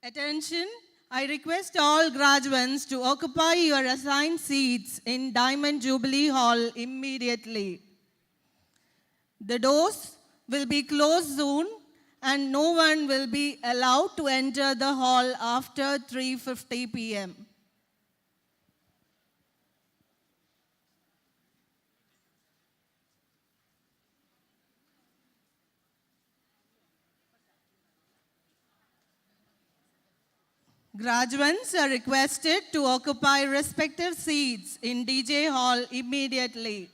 Attention, I request all graduates to occupy your assigned seats in Diamond Jubilee Hall immediately. The doors will be closed soon and no one will be allowed to enter the hall after 3:50 p.m. Graduates are requested to occupy respective seats in DJ Hall immediately.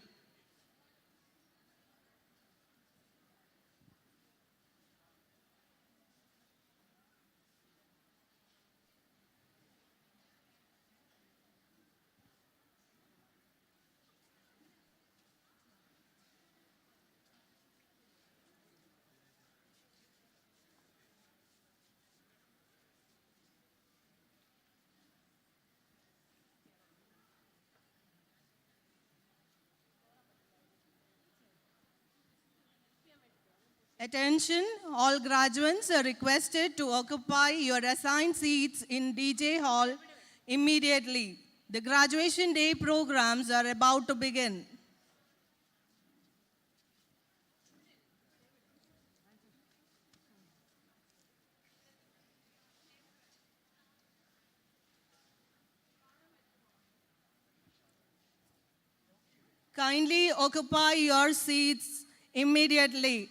Attention, all graduates are requested to occupy your assigned seats in DJ Hall immediately. The graduation day programs are about to begin. Kindly occupy your seats immediately.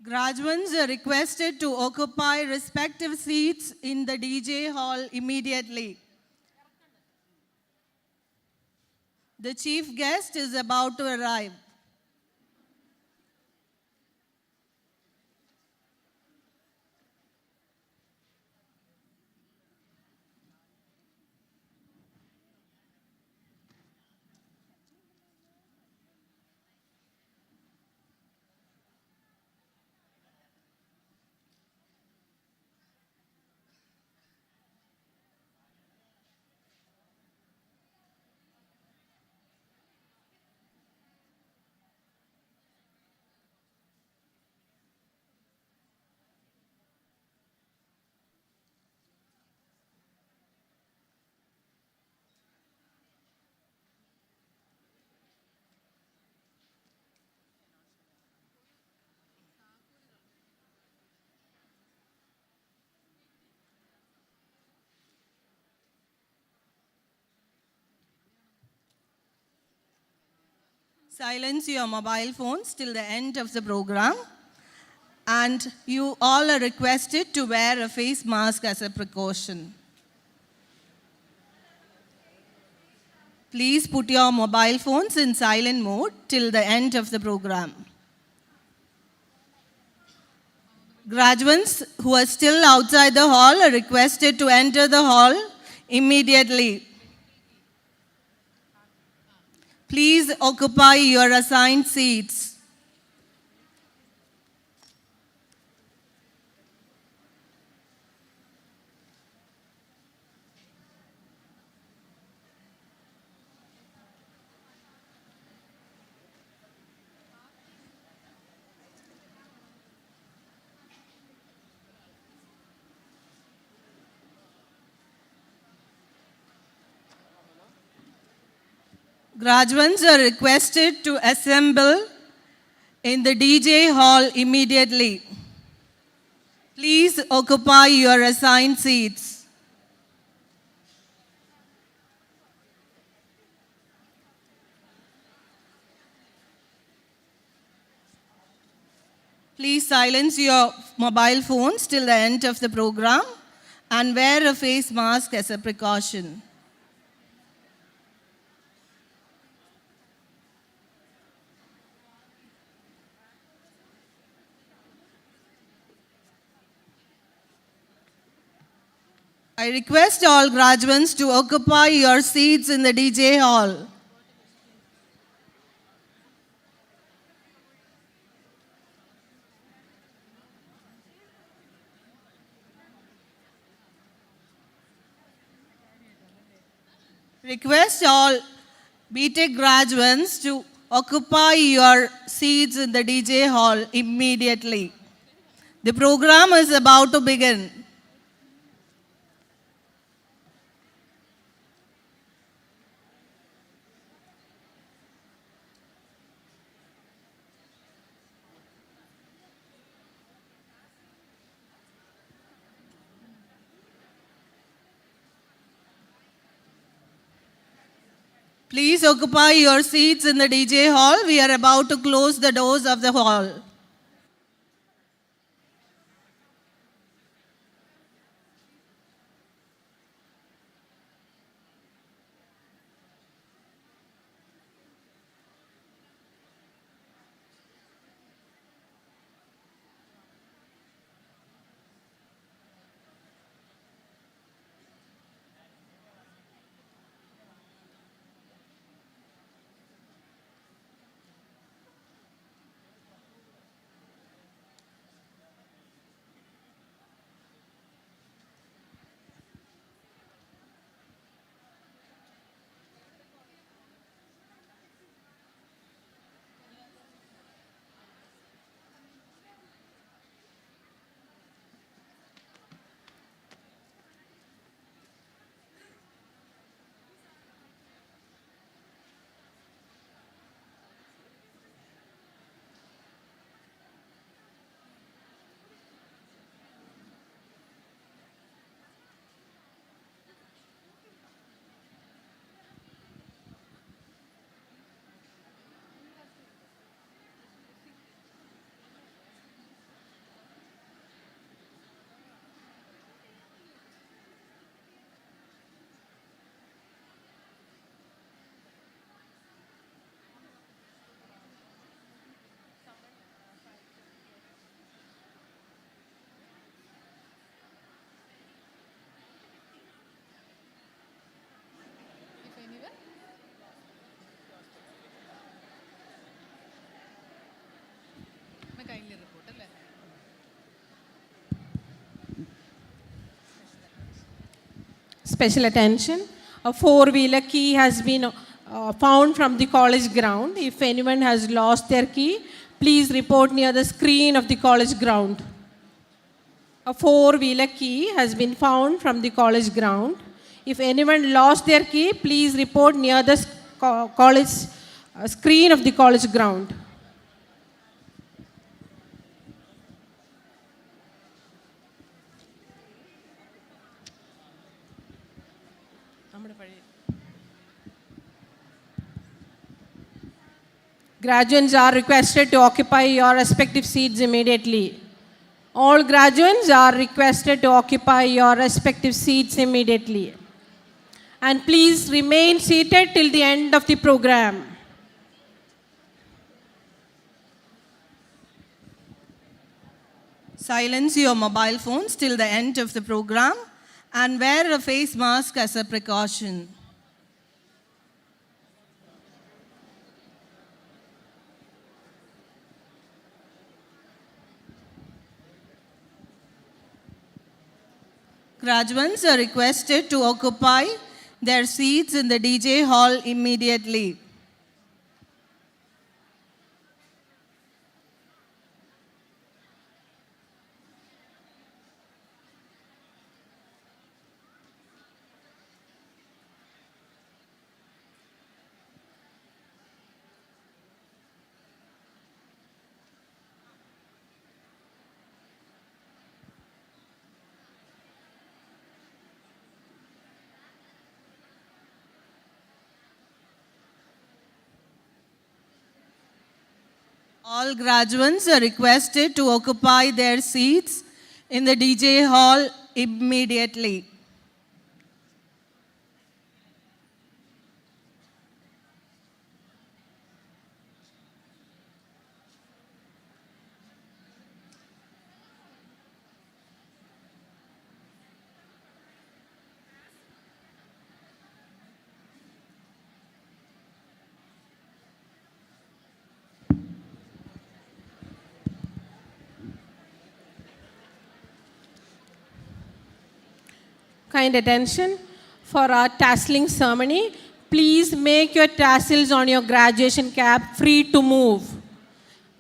Graduates are requested to occupy respective seats in the DJ Hall immediately. The chief guest is about to arrive. Silence your mobile phones till the end of the program. And you all are requested to wear a face mask as a precaution. Please put your mobile phones in silent mode till the end of the program. Graduates who are still outside the hall are requested to enter the hall immediately. Please occupy your assigned seats. Graduates are requested to assemble in the DJ hall immediately. Please occupy your assigned seats. Please silence your mobile phones till the end of the program and wear a face mask as a precaution. I request all graduates to occupy your seats in the DJ hall. Request all B.Tech graduates to occupy your seats in the DJ hall immediately. The program is about to begin. Please occupy your seats in the DJ hall. We are about to close the doors of the hall. Special attention. A four-wheeler key has been found from the college ground. If anyone has lost their key, please report near the screen of the college ground. A four-wheeler key has been found from the college ground. If anyone lost their key, please report near the college screen of the college ground. Graduates are requested to occupy your respective seats immediately. All graduates are requested to occupy your respective seats immediately. And please remain seated till the end of the program. Silence your mobile phones till the end of the program and wear a face mask as a precaution. Graduates are requested to occupy their seats in the DJ hall immediately. All graduates are requested to occupy their seats in the DJ hall immediately. kind attention for our tasseling ceremony. Please make your tassels on your graduation cap free to move.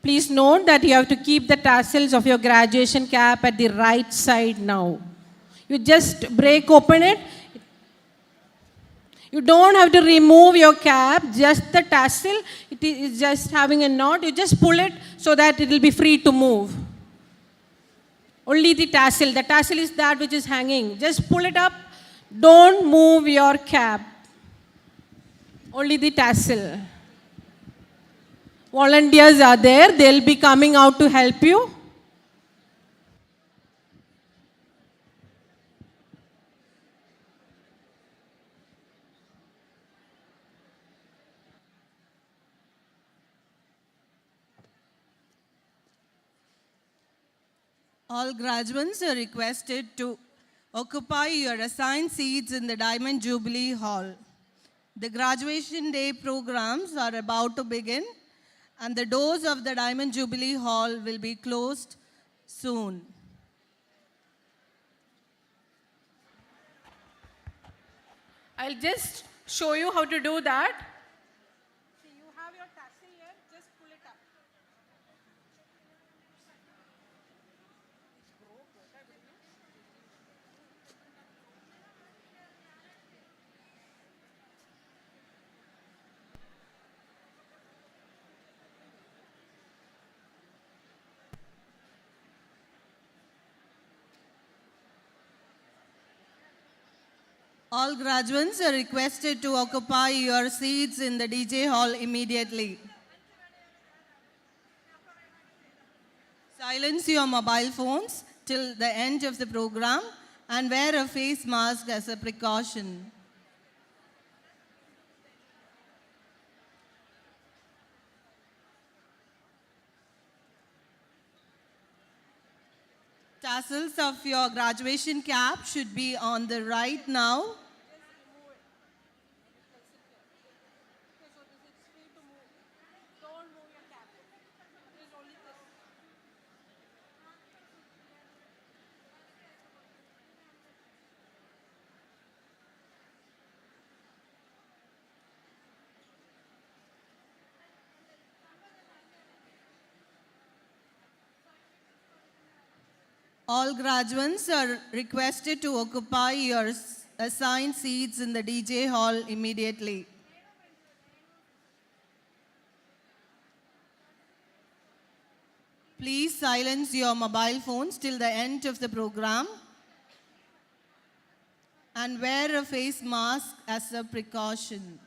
Please note that you have to keep the tassels of your graduation cap at the right side now. You just break open it. You don't have to remove your cap, just the tassel. It is just having a knot. You just pull it so that it will be free to move. Only the tassel. The tassel is that which is hanging. Just pull it up. Don't move your cap. Only the tassel. Volunteers are there. They'll be coming out to help you. All graduates are requested to occupy your assigned seats in the Diamond Jubilee Hall. The graduation day programs are about to begin, and the doors of the Diamond Jubilee Hall will be closed soon. I'll just show you how to do that. See, you have your tassel here, just pull it up. All graduates are requested to occupy your seats in the DJ hall immediately. Silence your mobile phones till the end of the program and wear a face mask as a precaution. Tassels of your graduation cap should be on the right now. All graduates are requested to occupy your assigned seats in the DJ hall immediately. Please silence your mobile phones till the end of the program and wear a face mask as a precaution.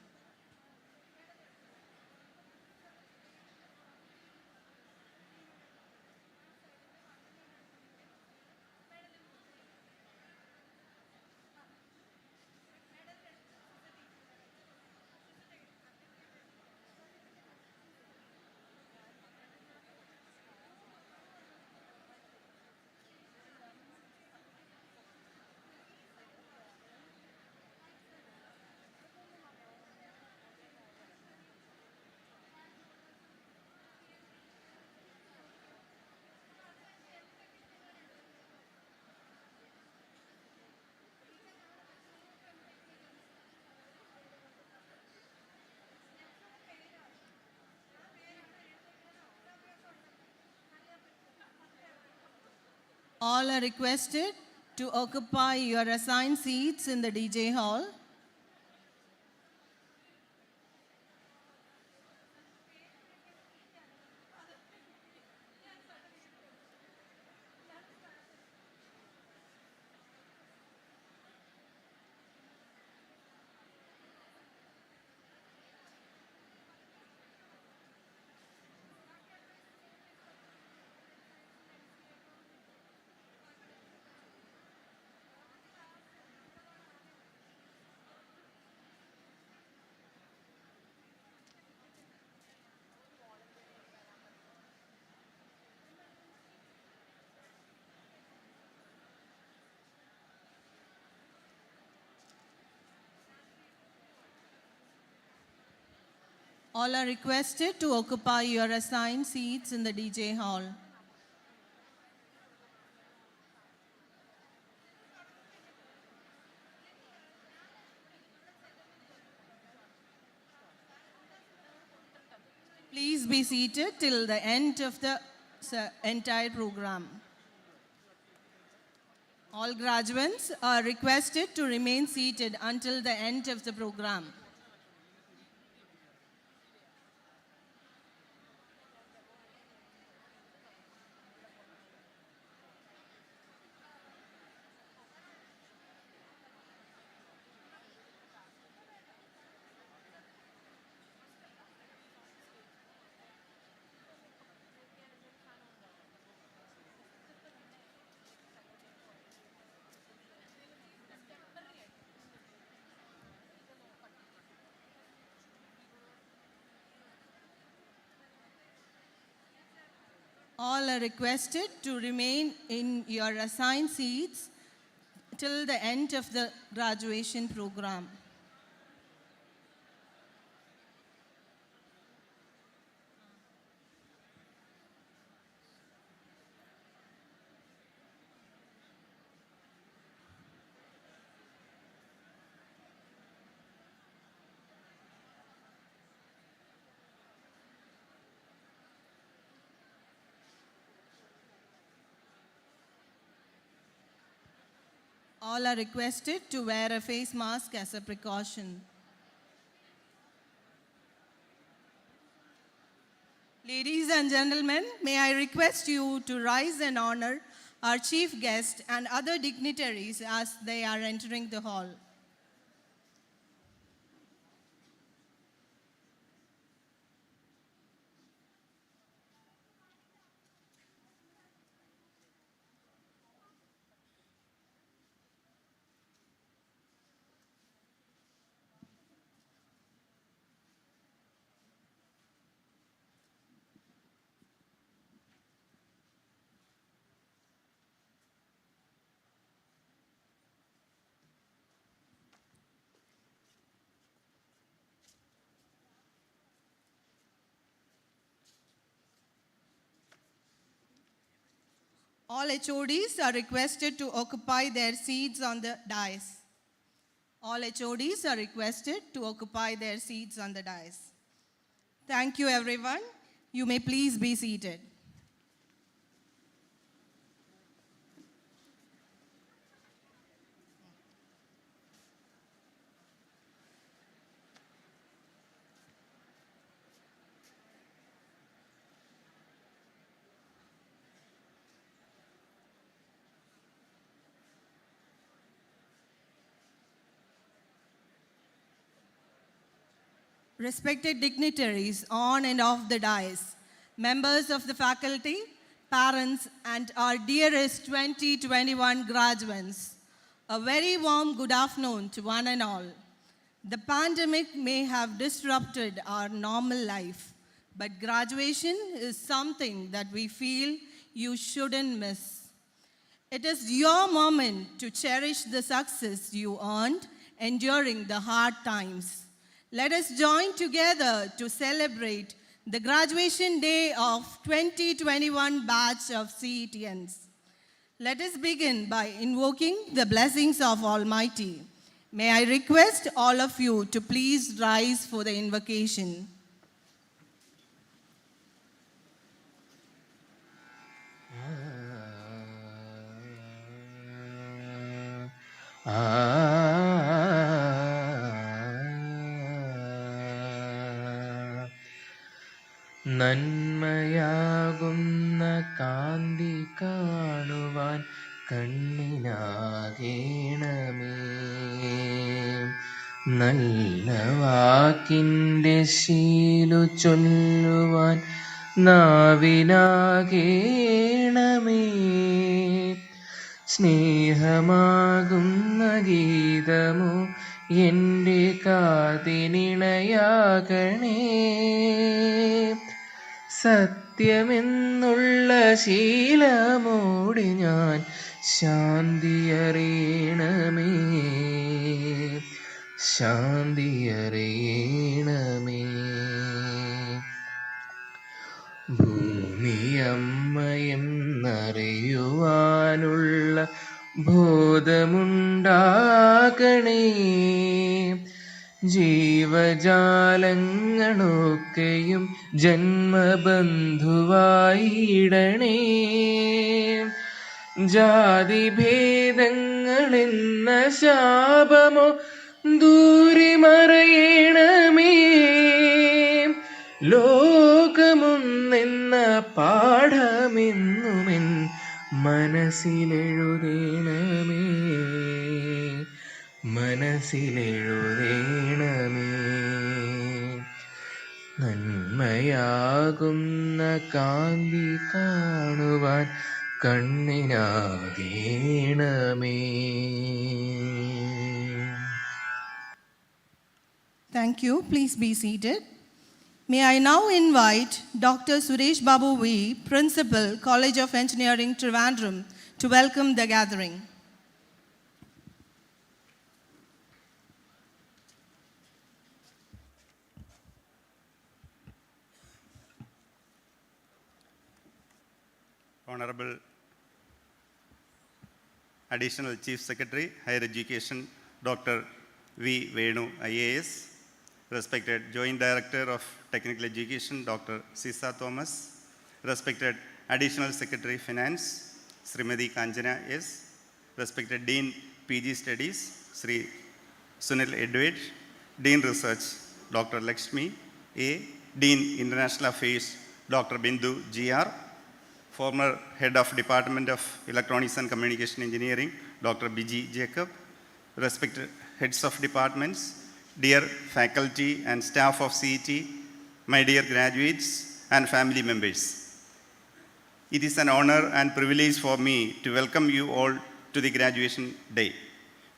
All are requested to occupy your assigned seats in the DJ hall. All are requested to occupy your assigned seats in the DJ hall. Please be seated till the end of the entire program. All graduates are requested to remain seated until the end of the program. All are requested to remain in your assigned seats till the end of the graduation program. All are requested to wear a face mask as a precaution. Ladies and gentlemen, may I request you to rise and honor our chief guest and other dignitaries as they are entering the hall. All HODs are requested to occupy their seats on the dais. All HODs are requested to occupy their seats on the dais. Thank you, everyone. You may please be seated. Respected dignitaries on and off the dais, members of the faculty, parents, and our dearest 2021 graduates, a very warm good afternoon to one and all. The pandemic may have disrupted our normal life, but graduation is something that we feel you shouldn't miss. It is your moment to cherish the success you earned enduring the hard times. Let us join together to celebrate the graduation day of 2021 batch of CETians. Let us begin by invoking the blessings of Almighty. May I request all of you to please rise for the invocation. നന്മയാകുന്ന കാന്തി കാണുവാൻ കണ്ണിനാകേണമേ. നല്ല വാക്കിൻ്റെ ശീലു ചൊല്ലുവാൻ നാവിനാകേണമേ. സ്നേഹമാകുന്ന ഗീതമോ എൻ്റെ കാതിനിണയാകണേ. സത്യമെന്നുള്ള ശീലമോടെ ഞാൻ ശാന്തിയറിയണമേ, ശാന്തിയറിയണമേ. ഭൂമിയമ്മയെന്നറിയുവാനുള്ള ബോധമുണ്ടാകണേ. ജീവജാലങ്ങളൊക്കെയും ജന്മബന്ധുവായിടണേ. ജാതിഭേദങ്ങളെന്ന ശാപമോ ദൂരെ മറയണമേ. ലോകമൊന്നെന്ന പാഠമെന്നുമെൻ മനസ്സിലെഴുതേണമേ. മനസ്സിലെഴുതേണമേ. നന്മയാകുന്ന കാന്തി കാണുവാൻ കണ്ണിനാകേണമേ. Thank you. Please be seated. May I now invite Dr. Suresh Babu V, Principal, College of Engineering Trivandrum, to welcome the gathering. Honorable Additional Chief Secretary, Higher Education, Dr. V. Venu, IAS, respected Joint Director of Technical Education, Dr. Sisa Thomas, respected Additional Secretary Finance, Srimati Kanjana S., respected Dean PG Studies, Sri Sunil Edward, Dean Research, Dr. Lakshmi A., Dean International Affairs, Dr. Bindu G.R., former Head of Department of Electronics and Communication Engineering, Dr. B.G. Jacob, respected heads of departments, dear faculty and staff of CET, my dear graduates and family members. It is an honor and privilege for me to welcome you all to the graduation day.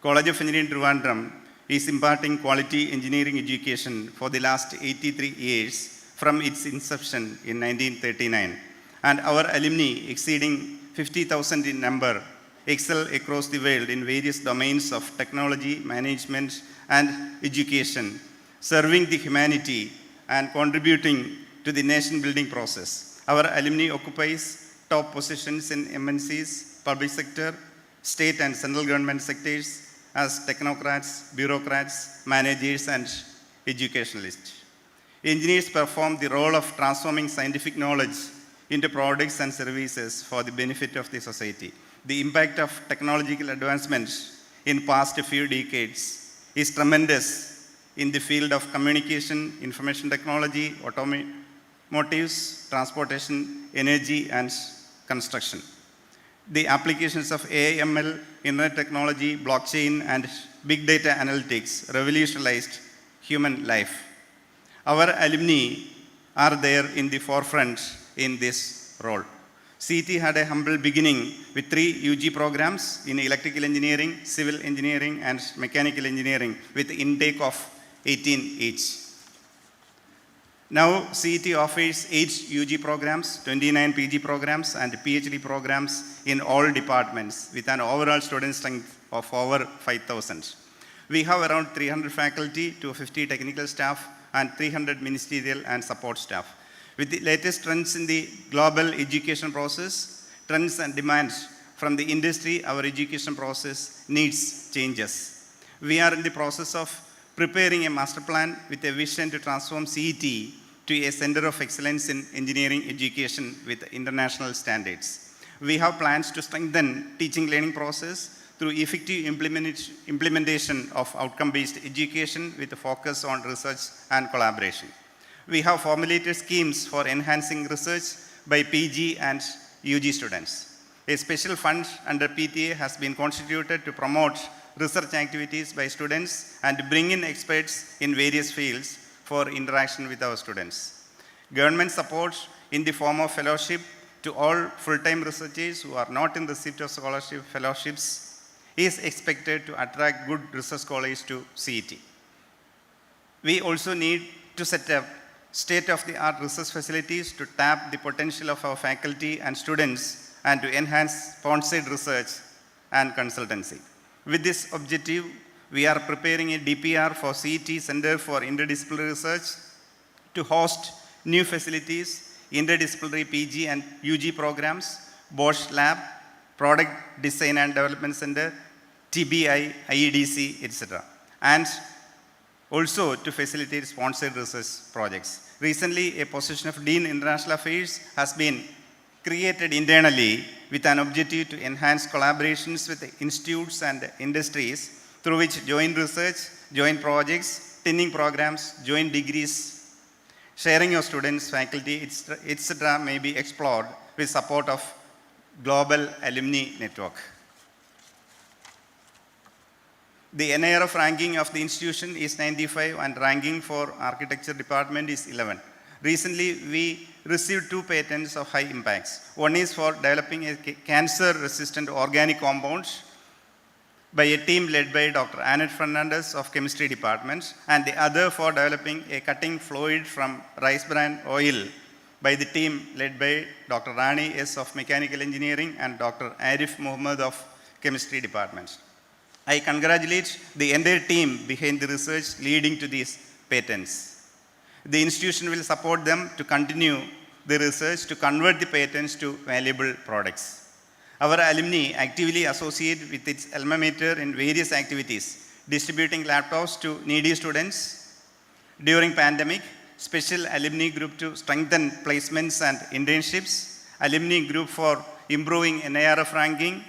College of Engineering Trivandrum is imparting quality engineering education for the last 83 years from its inception in 1939. And our alumni, exceeding 50,000 in number, excel across the world in various domains of technology, management, and education, serving the humanity and contributing to the nation-building process. Our alumni occupies top positions in MNCs, public sector, state and central government sectors as technocrats, bureaucrats, managers, and educationalists. Engineers perform the role of transforming scientific knowledge into products and services for the benefit of the society. The impact of technological advancements in past few decades is tremendous in the field of communication, information technology, automotives, transportation, energy, and construction. The applications of AI, ML, internet technology, blockchain, and big data analytics revolutionized human life. Our alumni are there in the forefront in this role. CET had a humble beginning with 3 UG programs in electrical engineering, civil engineering, and mechanical engineering with intake of 18 each. Now CET offers 8 UG programs, 29 PG programs, and PhD programs in all departments with an overall student strength of over 5,000. We have around 300 faculty, 250 technical staff, and 300 ministerial and support staff. With the latest trends in the global education process, trends and demands from the industry, our education process needs changes. We are in the process of preparing a master plan with a vision to transform CET to a center of excellence in engineering education with international standards. We have plans to strengthen teaching learning process through effective implementation of outcome-based education with a focus on research and collaboration. We have formulated schemes for enhancing research by PG and UG students. A special fund under PTA has been constituted to promote research activities by students and bring in experts in various fields for interaction with our students. Government support in the form of fellowship to all full-time researchers who are not in receipt of scholarship fellowships is expected to attract good research scholars to CET. We also need to set up state-of-the-art research facilities to tap the potential of our faculty and students and to enhance sponsored research and consultancy. With this objective, we are preparing a DPR for CET Center for Interdisciplinary Research to host new facilities, interdisciplinary PG and UG programs, Bosch Lab, Product Design and Development Center, TBI, IEDC, etc. And also to facilitate sponsored research projects. Recently, a position of Dean International Affairs has been created internally with an objective to enhance collaborations with the institutes and industries through which joint research, joint projects, training programs, joint degrees, sharing of students, faculty, etc. may be explored with support of global alumni network. The NIRF ranking of the institution is 95 and ranking for architecture department is 11. Recently, we received 2 patents of high impacts. One is for developing a cancer-resistant organic compounds by a team led by Dr. Annette Fernandez of chemistry department, and the other for developing a cutting fluid from rice bran oil by the team led by Dr. Rani S. of mechanical engineering and Dr. Arif Muhammad of chemistry department. I congratulate the entire team behind the research leading to these patents. The institution will support them to continue the research to convert the patents to valuable products. Our alumni actively associate with its alma mater in various activities, distributing laptops to needy students. During pandemic, special alumni group to strengthen placements and internships, alumni group for improving NIRF ranking,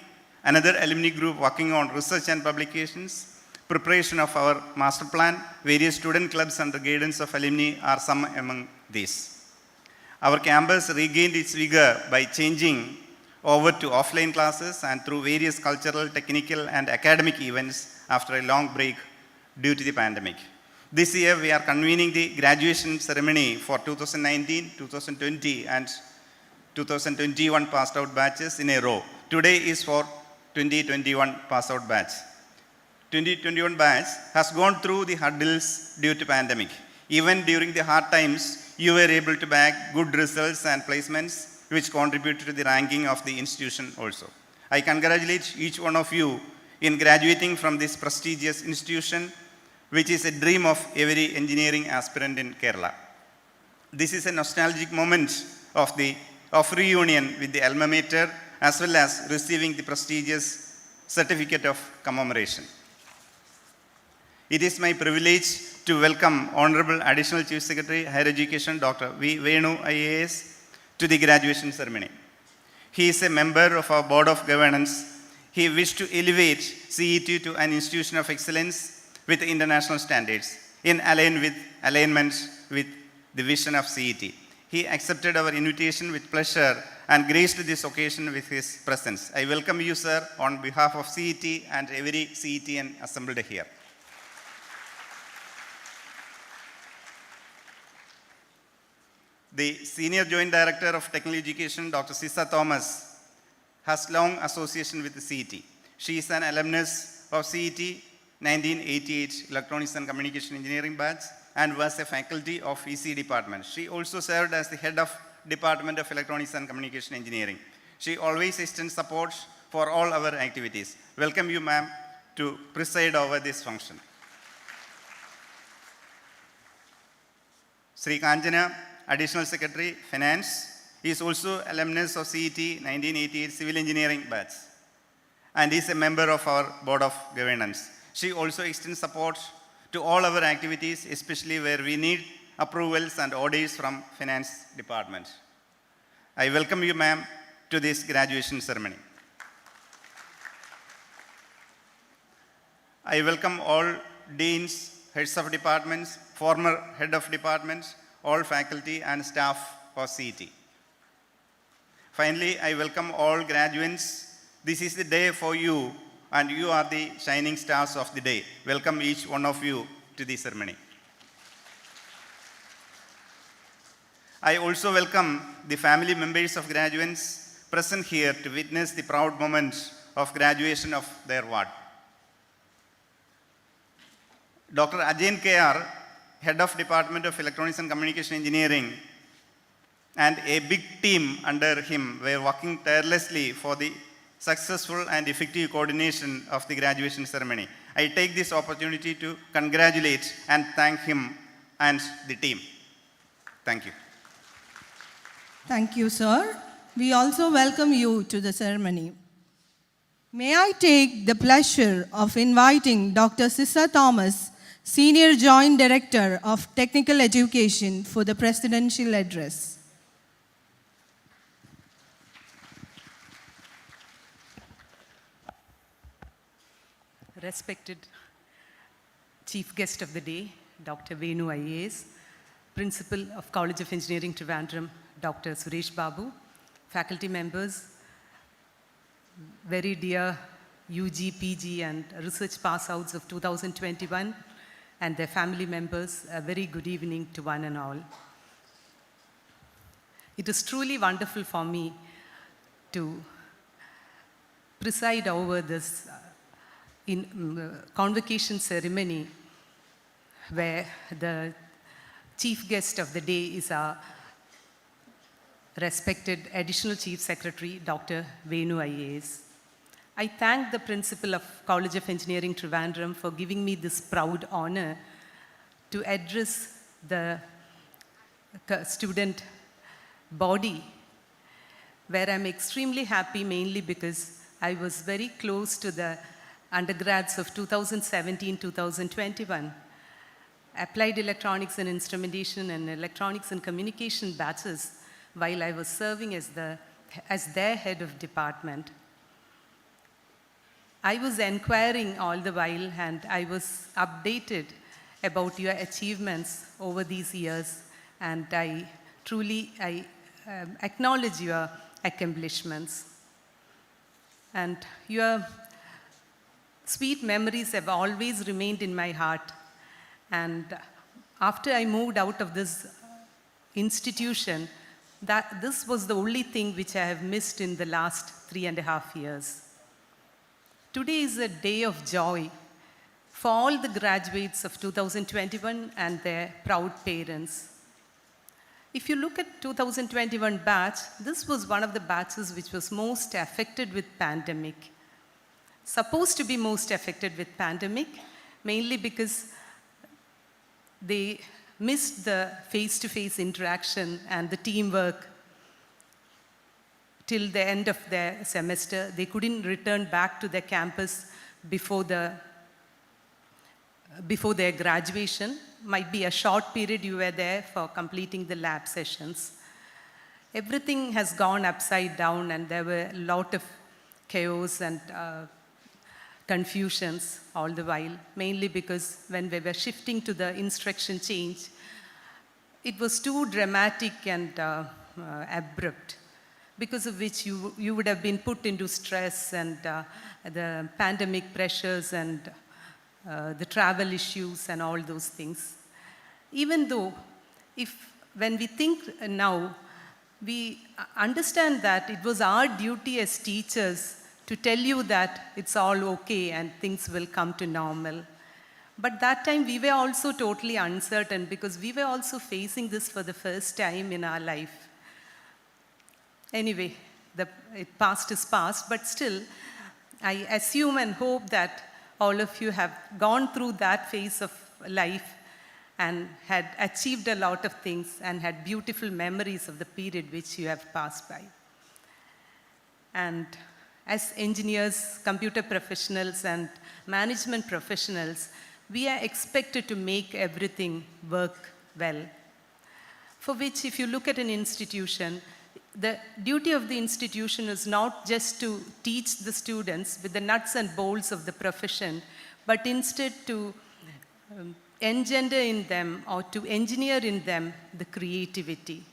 another alumni group working on research and publications, preparation of our master plan, various student clubs under guidance of alumni are some among these. Our campus regained its vigor by changing over to offline classes and through various cultural, technical and academic events after a long break due to the pandemic. This year we are convening the graduation ceremony for 2019, 2020 and 2021 passed out batches in a row. Today is for 2021 passed out batch. 2021 batch has gone through the hurdles due to pandemic. Even during the hard times, you were able to bag good results and placements which contributed to the ranking of the institution also. I congratulate each one of you in graduating from this prestigious institution, which is a dream of every engineering aspirant in Kerala. This is a nostalgic moment of reunion with the alma mater as well as receiving the prestigious certificate of commemoration. It is my privilege to welcome Honorable Additional Chief Secretary, Higher Education, Dr. V. Venu, IAS, to the graduation ceremony. He is a member of our Board of Governance. He wished to elevate CET to an institution of excellence with international standards in alignment with the vision of CET. He accepted our invitation with pleasure and graced this occasion with his presence. I welcome you, sir, on behalf of CET and every CETian assembled here. The Senior Joint Director of Technical Education, Dr. Sisa Thomas, has long association with the CET. She is an alumnus of CET 1988 Electronics and Communication Engineering batch and was a faculty of EC department. She also served as the head of Department of Electronics and Communication Engineering. She always extends support for all our activities. Welcome you, ma'am, to preside over this function. Sri Kanjana, Additional Secretary, Finance, is also alumnus of CET 1988 Civil Engineering batch and is a member of our Board of Governance. She also extends support to all our activities, especially where we need approvals and orders from Finance Department. I welcome you, ma'am, to this graduation ceremony. I welcome all deans, heads of departments, former head of departments, all faculty and staff of CET. Finally, I welcome all graduates. This is the day for you, and you are the shining stars of the day. Welcome each one of you to the ceremony. I also welcome the family members of graduates present here to witness the proud moment of graduation of their ward. Dr. Ajay K.R., Head of Department of Electronics and Communication Engineering, and a big team under him were working tirelessly for the successful and effective coordination of the graduation ceremony. I take this opportunity to congratulate and thank him and the team. Thank you. Thank you, sir. We also welcome you to the ceremony. May I take the pleasure of inviting Dr. Sisa Thomas Senior Joint Director of Technical Education, for the Presidential Address. Respected Chief Guest of the Day, Dr. Venu IAS, Principal of College of Engineering Trivandrum, Dr. Suresh Babu, faculty members, very dear UG, PG, and research pass-outs of 2021, and their family members, a very good evening to one and all. It is truly wonderful for me to preside over this convocation ceremony where the chief guest of the day is our respected Additional Chief Secretary, Dr. Venu IAS. I thank the principal of College of Engineering Trivandrum for giving me this proud honor to address the student body, where I'm extremely happy mainly because I was very close to the undergrads of 2017-2021. Applied Electronics and Instrumentation and Electronics and Communication batches while I was serving as their head of department. I was inquiring all the while and I was updated about your achievements over these years, and I truly acknowledge your accomplishments. And your sweet memories have always remained in my heart. And after I moved out of this institution, this was the only thing which I have missed in the last 3.5 years. Today is a day of joy for all the graduates of 2021 and their proud parents. If you look at 2021 batch, this was one of the batches which was most affected with pandemic. Supposed to be most affected with pandemic, mainly because they missed the face-to-face interaction and the teamwork till the end of their semester. They couldn't return back to their campus before their graduation. Might be a short period you were there for completing the lab sessions. Everything has gone upside down and there were a lot of chaos and confusions all the while, mainly because when we were shifting to the instruction change, it was too dramatic and abrupt, because of which you would have been put into stress and the pandemic pressures and the travel issues and all those things. Even though, when we think now, we understand that it was our duty as teachers to tell you that it's all okay and things will come to normal. But that time we were also totally uncertain because we were also facing this for the first time in our life. Anyway, past is past, but still, I assume and hope that all of you have gone through that phase of life and had achieved a lot of things and had beautiful memories of the period which you have passed by. And as engineers, computer professionals, and management professionals, we are expected to make everything work well. For which, if you look at an institution, the duty of the institution is not just to teach the students with the nuts and bolts of the profession, but instead to engender in them or to engineer in them the creativity.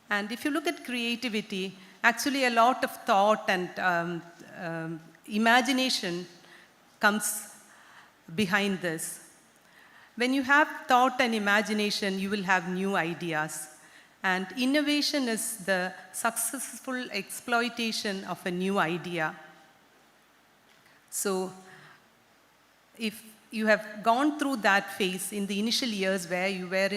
And if you look at creativity, actually a lot of thought and imagination comes behind this. When you have thought and imagination, you will have new ideas. And innovation is the successful exploitation of a new idea. So if you have gone through that phase in the initial years where you were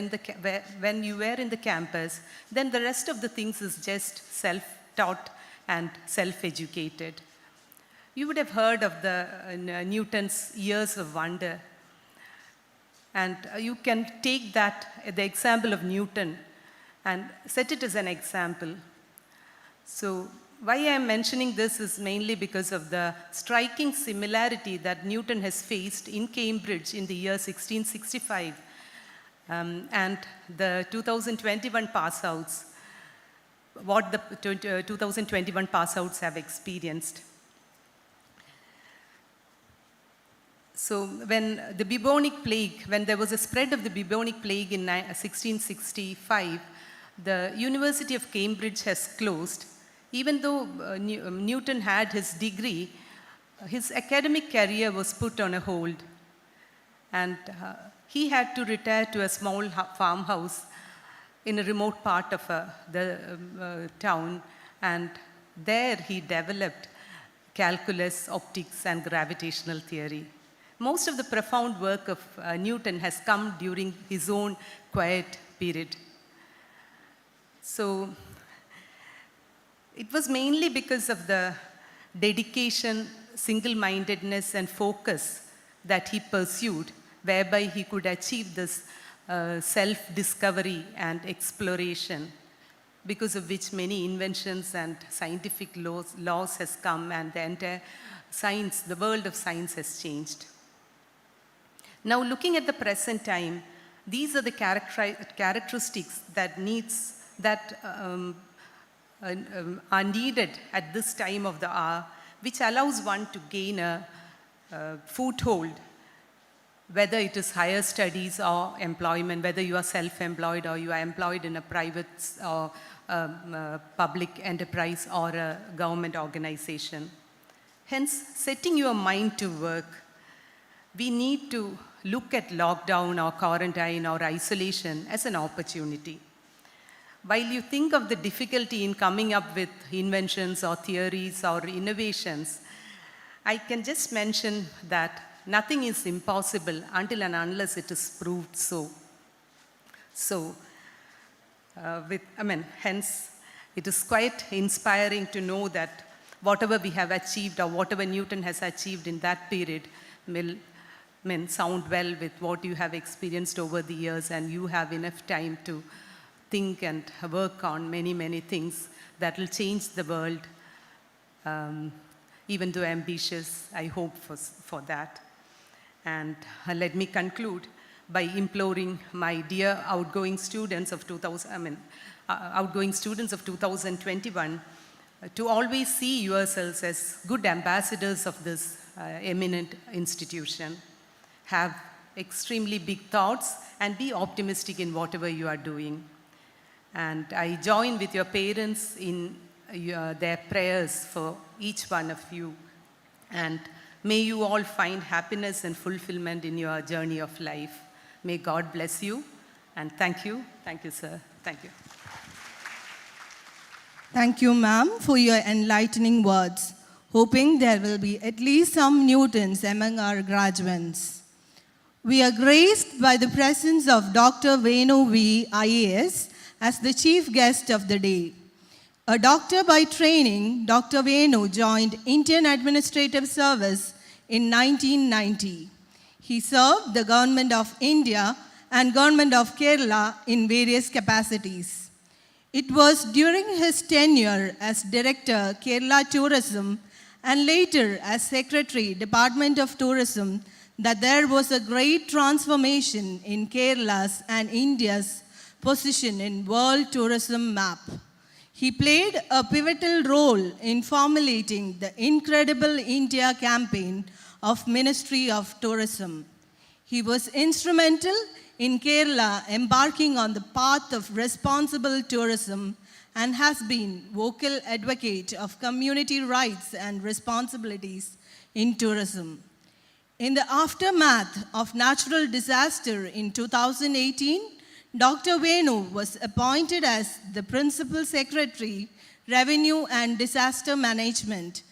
when you were in the campus, then the rest of the things is just self-taught and self-educated. You would have heard of the Newton's years of wonder. And you can take that, the example of Newton, and set it as an example. So Why I am mentioning this is mainly because of the striking similarity that Newton has faced in Cambridge in the year 1665 and the 2021 pass-outs, what the 2021 pass-outs have experienced. So when the bubonic plague, when there was a spread of the bubonic plague in 1665, the University of Cambridge has closed. Even though Newton had his degree, his academic career was put on a hold. And he had to retire to a small farmhouse in a remote part of the town. And there he developed calculus, optics, and gravitational theory. Most of the profound work of Newton has come during his own quiet period. So it was mainly because of the dedication, single-mindedness, and focus that he pursued, whereby he could achieve this self-discovery and exploration, because of which many inventions and scientific laws has come, and the entire science, the world of science has changed. Now, looking at the present time, these are the characteristics that are needed at this time of the hour, which allows one to gain a foothold, whether it is higher studies or employment, whether you are self-employed or you are employed in a private or public enterprise or a government organization. Hence, setting your mind to work, we need to look at lockdown or quarantine or isolation as an opportunity. While you think of the difficulty in coming up with inventions or theories or innovations, I can just mention that nothing is impossible until and unless it is proved so. Hence, it is quite inspiring to know that whatever we have achieved or whatever Newton has achieved in that period will sound well with what you have experienced over the years, and you have enough time to think and work on many, many things that will change the world. Even though ambitious, I hope for that. And let me conclude by imploring my dear outgoing students of 2021 to always see yourselves as good ambassadors of this eminent institution. Have extremely big thoughts and be optimistic in whatever you are doing. And I join with your parents in their prayers for each one of you. And may you all find happiness and fulfillment in your journey of life. May God bless you. And thank you. Thank you, sir. Thank you. Thank you, ma'am, for your enlightening words. Hoping there will be at least some Newtons among our graduates. We are graced by the presence of Dr. Venu V. IAS as the chief guest of the day. A doctor by training, Dr. Venu joined Indian Administrative Service in 1990. He served the Government of India and Government of Kerala in various capacities. It was during his tenure as Director, Kerala Tourism, and later as Secretary, Department of Tourism, that there was a great transformation in Kerala's and India's position in world tourism map. He played a pivotal role in formulating the Incredible India campaign of Ministry of Tourism. He was instrumental in Kerala embarking on the path of responsible tourism and has been vocal advocate of community rights and responsibilities in tourism. In the aftermath of natural disaster in 2018, Dr. Venu was appointed as the Principal Secretary, Revenue and Disaster Management,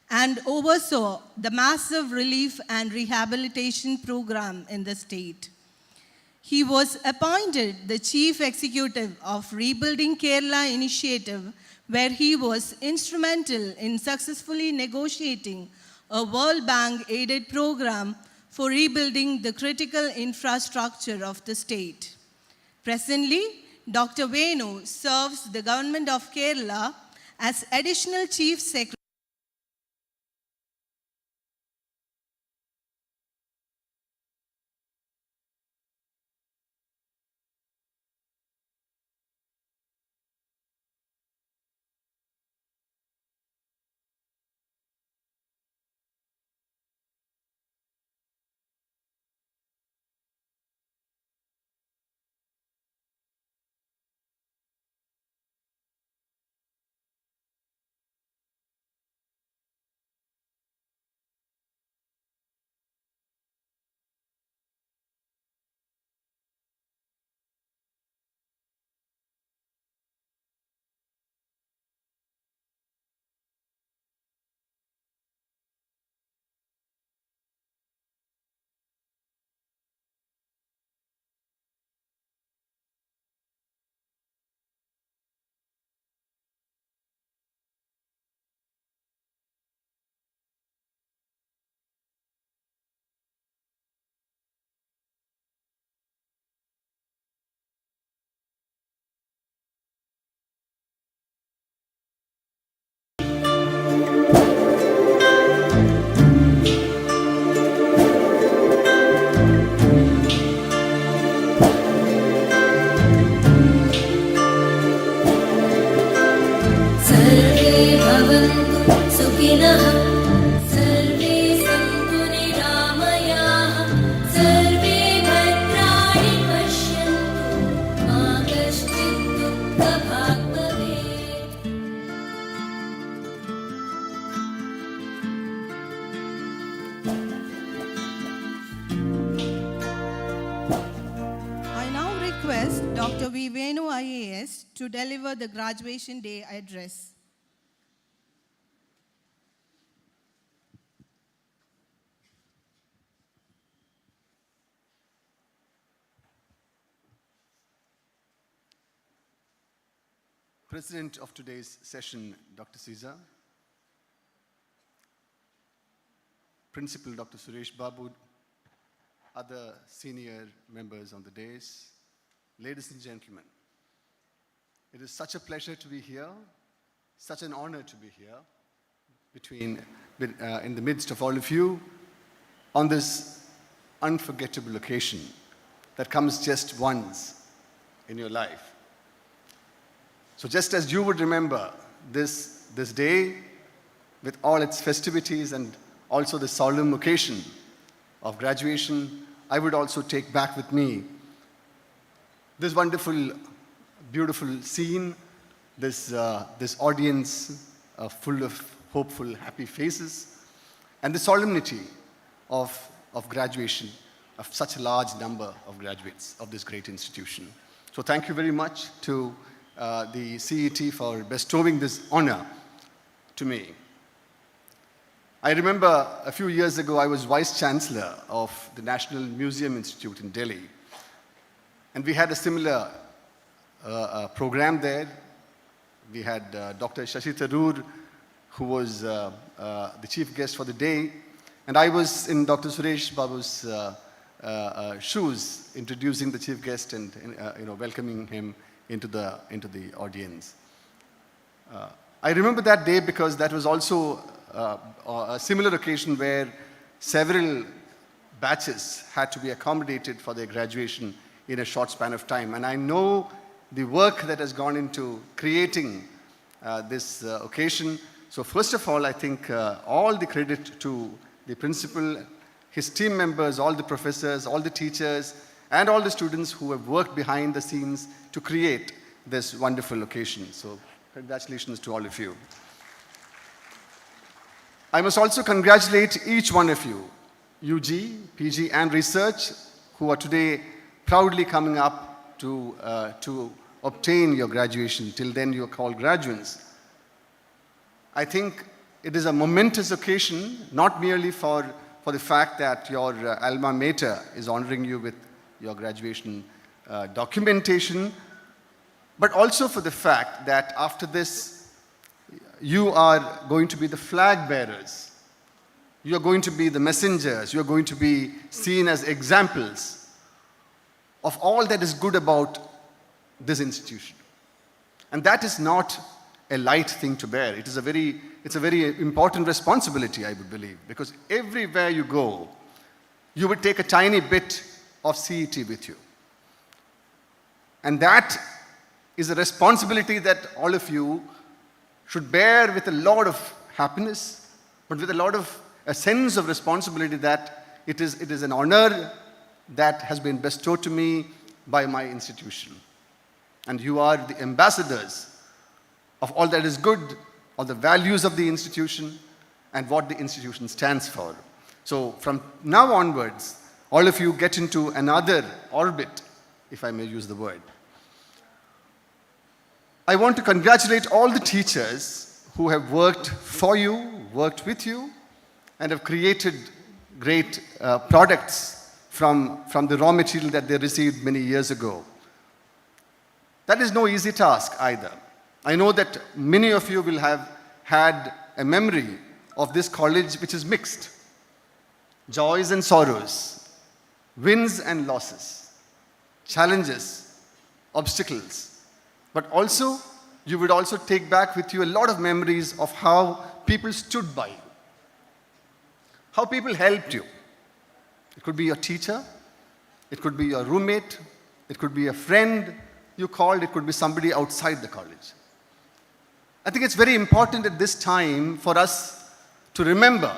and oversaw the massive relief and rehabilitation program in the state. He was appointed the Chief Executive of Rebuilding Kerala Initiative, where he was instrumental in successfully negotiating a World Bank-aided program for rebuilding the critical infrastructure of the state. Presently, Dr. Venu serves the government of Kerala As Additional Chief Secretary, सर्वे भवन्तु सुखिनः सर्वे सन्तु निरामयाः सर्वे भद्राणि पश्यन्तु मा कश्चित् दुःखभाग् भवेत्। I now request Dr. V. Venu IAS to deliver the graduation day address. President of today's session, Dr. Caesar, Principal Dr. Suresh Babu, other senior members on the dais, ladies and gentlemen, it is such a pleasure to be here, such an honor to be here in the midst of all of you on this unforgettable occasion that comes just once in your life. So just as you would remember this day with all its festivities and also the solemn occasion of graduation, I would also take back with me this wonderful, beautiful scene, this audience full of hopeful, happy faces, and the solemnity of graduation of such a large number of graduates of this great institution. So thank you very much to the CET for bestowing this honor to me. I remember a few years ago, I was Vice Chancellor of the National Museum Institute in Delhi. And we had a similar program there. We had Dr. Shashi Tharoor, who was the chief guest for the day. And I was in Dr. Suresh Babu's shoes, introducing the chief guest and welcoming him into the audience. I remember that day because that was also a similar occasion where several batches had to be accommodated for their graduation in a short span of time. And I know the work that has gone into creating this occasion. So first of all, I think all the credit to the principal, his team members, all the professors, all the teachers, and all the students who have worked behind the scenes to create this wonderful occasion. So congratulations to all of you. I must also congratulate each one of you, UG, PG, and research, who are today proudly coming up to obtain your graduation. Till then, you are called graduates. I think it is a momentous occasion, not merely for the fact that your alma mater is honoring you with your graduation documentation, but also for the fact that after this, you are going to be the flag bearers. You are going to be the messengers. You are going to be seen as examples of all that is good about this institution. And that is not a light thing to bear. It's a very important responsibility, I would believe, because everywhere you go, you would take a tiny bit of CET with you. And that is a responsibility that all of you should bear with a lot of happiness, but with a sense of responsibility that it is an honor that has been bestowed to me by my institution. And you are the ambassadors of all that is good, all the values of the institution, and what the institution stands for. So from now onwards, all of you get into another orbit, if I may use the word. I want to congratulate all the teachers who have worked for you, worked with you, and have created great products from the raw material that they received many years ago. That is no easy task either. I know that many of you will have had a memory of this college which is mixed. Joys and sorrows, wins and losses, challenges, obstacles. But also, you would also take back with you a lot of memories of how people stood by you, how people helped you. It could be your teacher, it could be your roommate, it could be a friend you called, it could be somebody outside the college. I think it's very important at this time for us to remember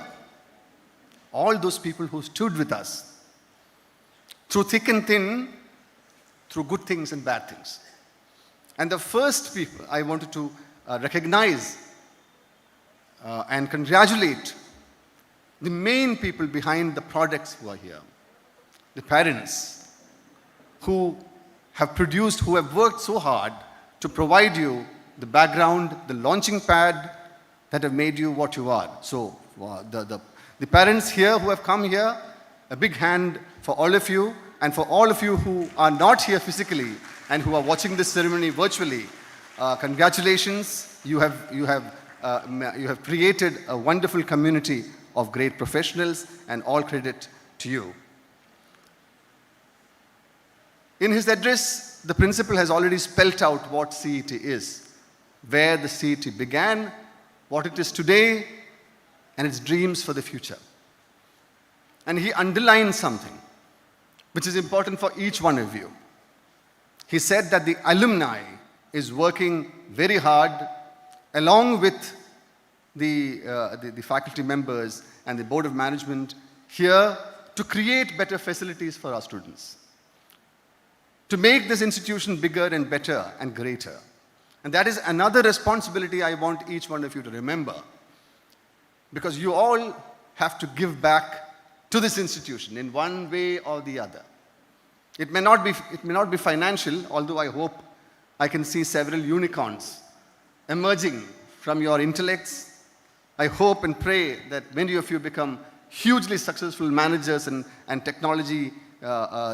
all those people who stood with us through thick and thin, through good things and bad things. And the first people I wanted to recognize and congratulate the main people behind the products who are here, the parents who have produced, who have worked so hard to provide you the background, the launching pad that have made you what you are. So the parents here who have come here, a big hand for all of you, and for all of you who are not here physically and who are watching this ceremony virtually, congratulations. You have created a wonderful community of great professionals, and all credit to you. In his address, the principal has already spelt out what CET is, where the CET began, what it is today, and its dreams for the future. And he underlined something which is important for each one of you. He said that the alumni is working very hard along with the faculty members and the board of management here to create better facilities for our students, to make this institution bigger and better and greater. And that is another responsibility I want each one of you to remember, because you all have to give back to this institution in one way or the other. It may not be financial, although I hope I can see several unicorns emerging from your intellects. I hope and pray that many of you become hugely successful managers and technology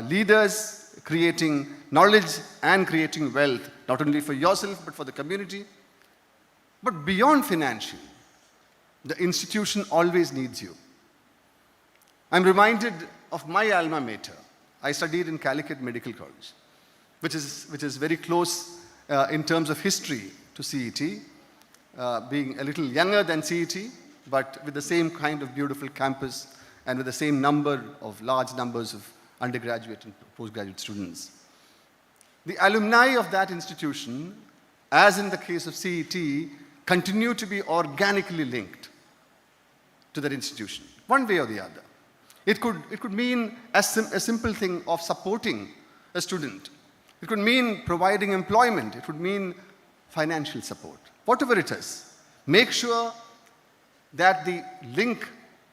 leaders, creating knowledge and creating wealth, not only for yourself, but for the community. But beyond financial, the institution always needs you. I'm reminded of my alma mater. I studied in Calicut Medical College, which is very close in terms of history to CET, being a little younger than CET, but with the same kind of beautiful campus and with the same large numbers of undergraduate and postgraduate students. The alumni of that institution, as in the case of CET, continue to be organically linked to that institution, one way or the other. It could mean a simple thing of supporting a student. It could mean providing employment. It could mean financial support. Whatever it is, make sure that the link,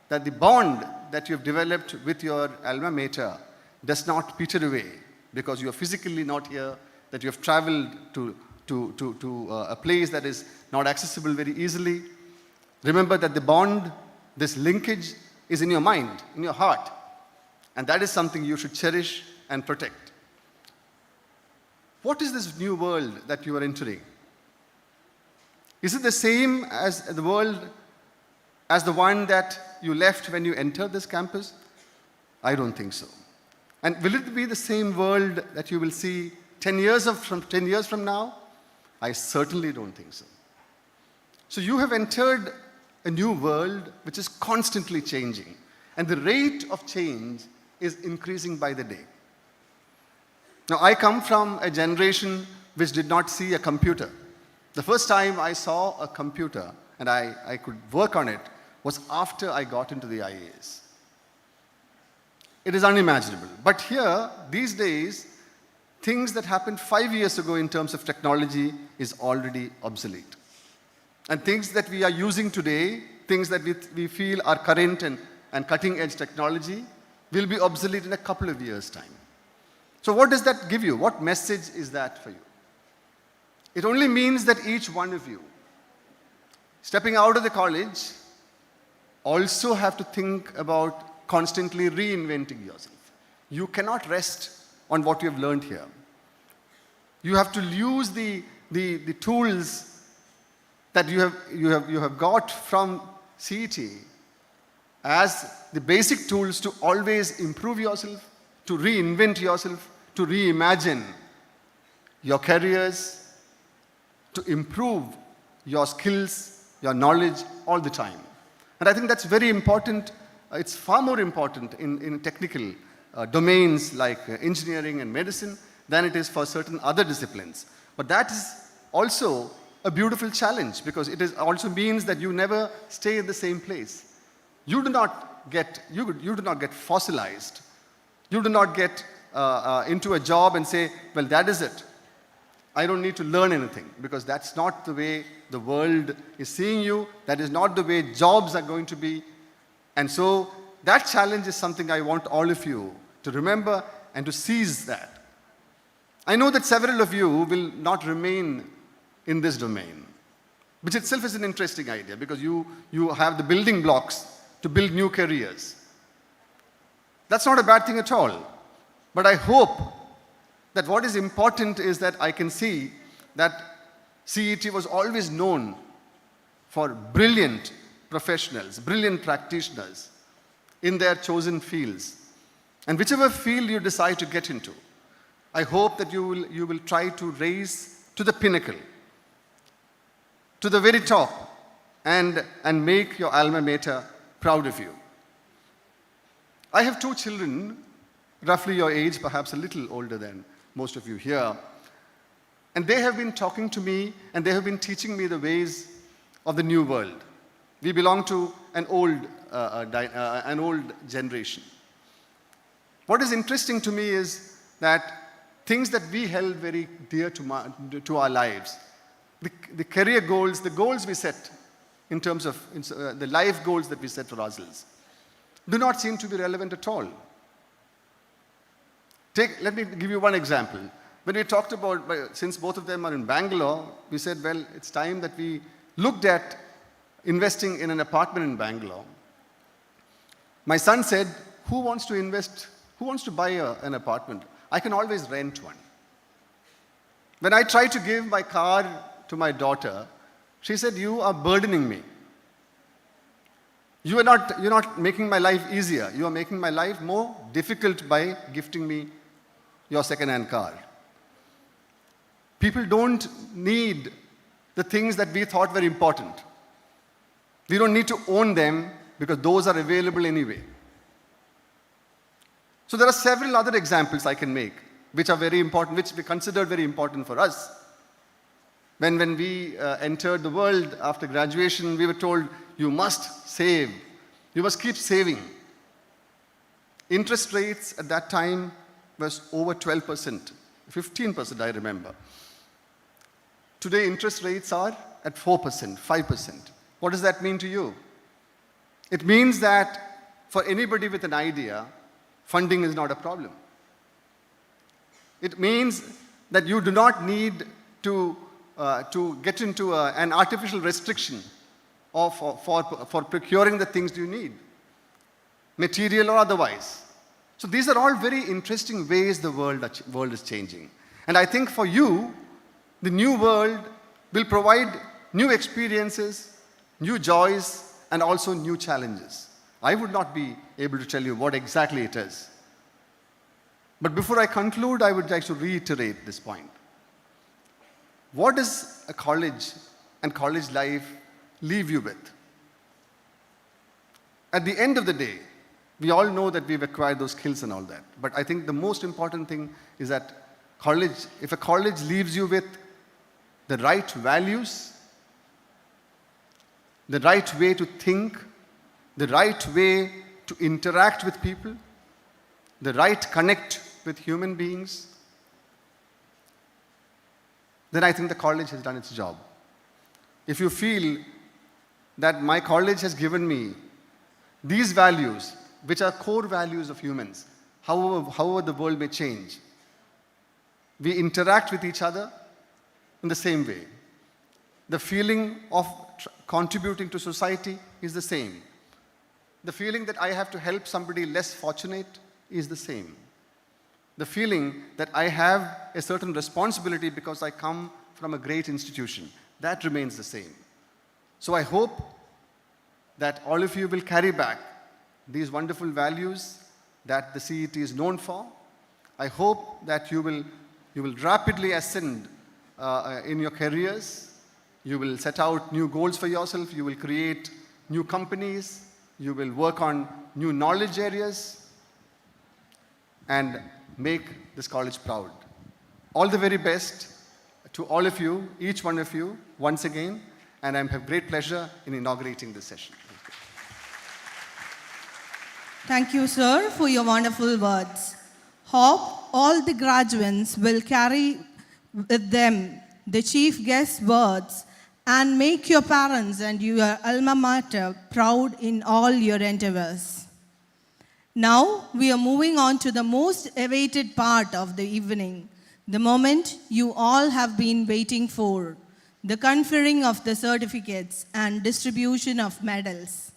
that the bond that you have developed with your alma mater does not peter away because you are physically not here, that you have traveled to a place that is not accessible very easily. Remember that the bond, this linkage, is in your mind, in your heart. And that is something you should cherish and protect. What is this new world that you are entering? Is it the same as the world, as the one that you left when you entered this campus? I don't think so. And will it be the same world that you will see 10 years from now? I certainly don't think so. So you have entered a new world which is constantly changing, and the rate of change is increasing by the day. Now, I come from a generation which did not see a computer. The first time I saw a computer and I could work on it was after I got into the IAS. It is unimaginable. But here, these days, things that happened 5 years ago in terms of technology is already obsolete. And things that we are using today, things that we feel are current and cutting edge technology, will be obsolete in a couple of years' time. So what does that give you? What message is that for you? It only means that each one of you, stepping out of the college, also have to think about constantly reinventing yourself. You cannot rest on what you have learned here. You have to use the tools that you have got from CET as the basic tools to always improve yourself, to reinvent yourself, to reimagine your careers, to improve your skills, your knowledge all the time. And I think that's very important. It's far more important in technical domains like engineering and medicine than it is for certain other disciplines. But that is also a beautiful challenge, because it also means that you never stay in the same place. You do not get fossilized. You do not get into a job and say, well, that is it. I don't need to learn anything, because that's not the way the world is seeing you. That is not the way jobs are going to be. And so that challenge is something I want all of you to remember and to seize that. I know that several of you will not remain in this domain, which itself is an interesting idea, because you have the building blocks to build new careers. That's not a bad thing at all. But I hope that what is important is that I can see that CET was always known for brilliant professionals, brilliant practitioners in their chosen fields. And whichever field you decide to get into, I hope that you will try to raise to the pinnacle, to the very top, and make your alma mater proud of you. I have 2 children, roughly your age, perhaps a little older than most of you here. And they have been talking to me, and they have been teaching me the ways of the new world. We belong to an old generation. What is interesting to me is that things that we held very dear to our lives, the career goals, the goals we set in terms of the life goals that we set for ourselves, do not seem to be relevant at all. Let me give you one example. When we talked about, since both of them are in Bangalore, we said, well, it's time that we looked at investing in an apartment in Bangalore. My son said, who wants to buy an apartment? I can always rent one. When I tried to give my car to my daughter, she said, you are burdening me. You're not making my life easier. You are making my life more difficult by gifting me your second-hand car. People don't need the things that we thought were important. We don't need to own them, because those are available anyway. So there are several other examples I can make, which are very important, which we considered very important for us. When we entered the world after graduation, we were told, you must save. You must keep saving. Interest rates at that time was over 12%, 15% I remember. Today, interest rates are at 4%, 5%. What does that mean to you? It means that for anybody with an idea, funding is not a problem. It means that you do not need to get into an artificial restriction for procuring the things you need, material or otherwise. So these are all very interesting ways the world is changing. And I think for you, the new world will provide new experiences, new joys, and also new challenges. I would not be able to tell you what exactly it is. But before I conclude, I would like to reiterate this point. What does a college and college life leave you with? At the end of the day, we all know that we've acquired those skills and all that. But I think the most important thing is that if a college leaves you with the right values, the right way to think, the right way to interact with people, the right connect with human beings, then I think the college has done its job. If you feel that my college has given me these values, which are core values of humans, however the world may change, we interact with each other in the same way. The feeling of contributing to society is the same. The feeling that I have to help somebody less fortunate is the same. The feeling that I have a certain responsibility because I come from a great institution, that remains the same. So I hope that all of you will carry back these wonderful values that the CET is known for. I hope that you will rapidly ascend in your careers. You will set out new goals for yourself. You will create new companies. You will work on new knowledge areas and make this college proud. All the very best to all of you, each one of you, once again, and I have great pleasure in inaugurating this session. Thank you, sir, for your wonderful words. Hope all the graduates will carry with them the chief guest's words and make your parents and your alma mater proud in all your endeavors. Now, we are moving on to the most awaited part of the evening, the moment you all have been waiting for, the conferring of the certificates and distribution of medals.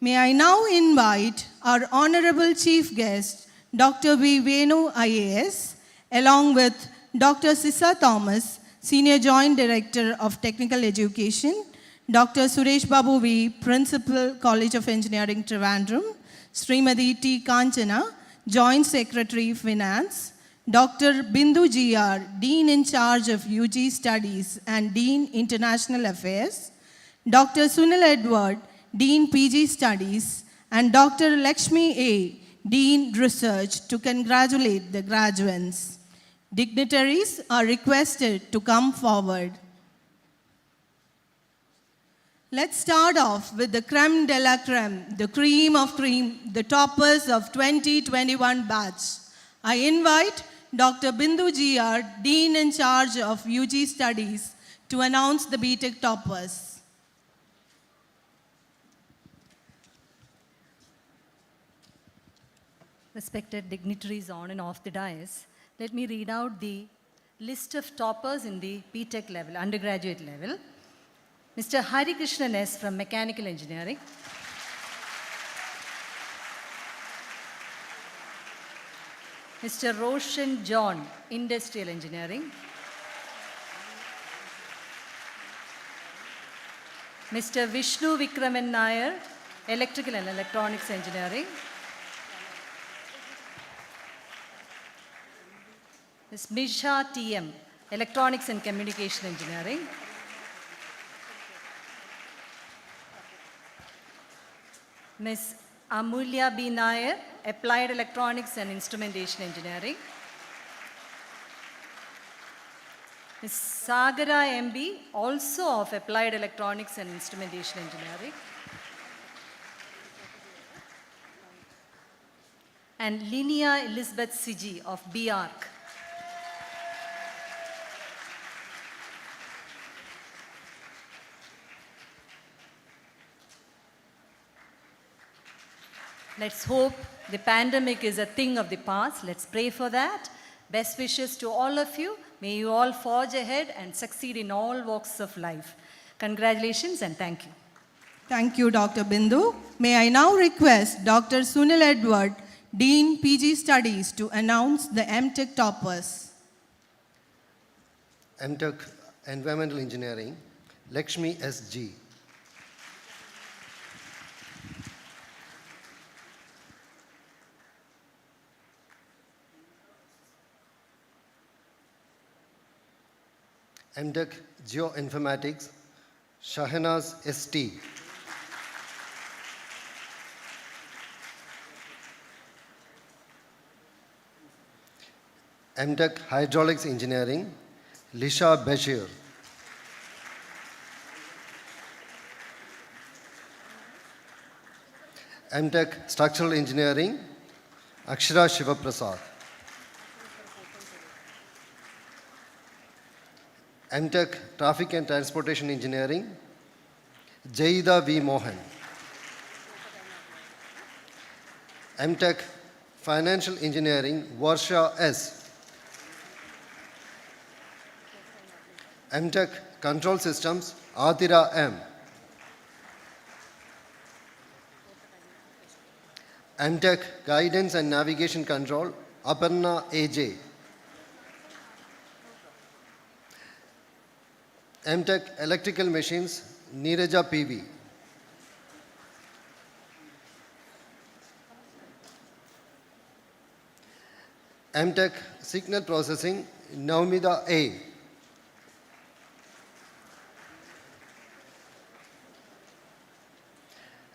May I now invite our Honorable Chief Guest, Dr. V. Venu, IAS, along with Dr. Sissa Thomas, Senior Joint Director of Technical Education, Dr. Suresh Babu V., Principal, College of Engineering Trivandrum, Srimati T. Kanchana, Joint Secretary, Finance, Dr. Bindu G.R., Dean in charge of UG Studies and Dean International Affairs, Dr. Sunil Edward, Dean PG Studies, and Dr. Lakshmi A., Dean Research, to congratulate the graduates. Dignitaries are requested to come forward. Let's start off with the creme de la creme, the cream of cream, the toppers of 2021 batch. I invite Dr. Bindu G.R., Dean in charge of UG Studies, to announce the B.Tech toppers. Respected dignitaries on and off the dais, let me read out the list of toppers in the B.Tech level, undergraduate level. Mr. Hari Krishnan S. from Mechanical Engineering. Mr. Roshan John, Industrial Engineering. Mr. Vishnu Vikraman Nair, Electrical and Electronics Engineering. Ms. Misha T.M., Electronics and Communication Engineering. Ms. Amulya B. Nair, Applied Electronics and Instrumentation Engineering. Ms. Sagara M.B., also of Applied Electronics and Instrumentation Engineering. And Linnea Elizabeth Siji of B.Arch. Let's hope the pandemic is a thing of the past. Let's pray for that. Best wishes to all of you. May you all forge ahead and succeed in all walks of life. Congratulations and thank you. Thank you, Dr. Bindu. May I now request Dr. Sunil Edward, Dean PG Studies, to announce the M.Tech toppers. M.Tech Environmental Engineering, Lakshmi S.G. M.Tech Geoinformatics, Shahanaz S.T. M.Tech Hydraulics Engineering, Lisha Bashir. M.Tech Structural Engineering, Akshara Shivaprasad. M.Tech Traffic and Transportation Engineering, Jaida V. Mohan. M.Tech Financial Engineering, Varsha S. M.Tech Control Systems, Adira M. M.Tech Guidance and Navigation Control, Aparna A.J. M.Tech Electrical Machines, Neeraja P.V. M.Tech Signal Processing, Naumida A.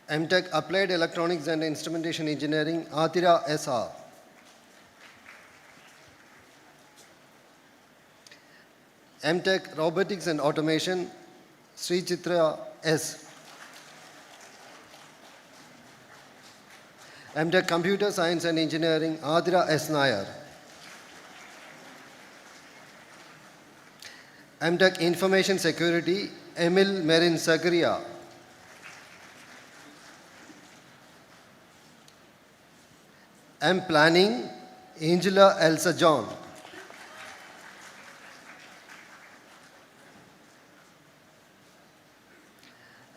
M.Tech Applied Electronics and Instrumentation Engineering, Atira S.R. M.Tech Robotics and Automation, Sri Chitra S. M.Tech Computer Science and Engineering, Adira S. Nair. M.Tech Information Security, Emil Merin Zakaria. M.Planning, Angela Elsa John.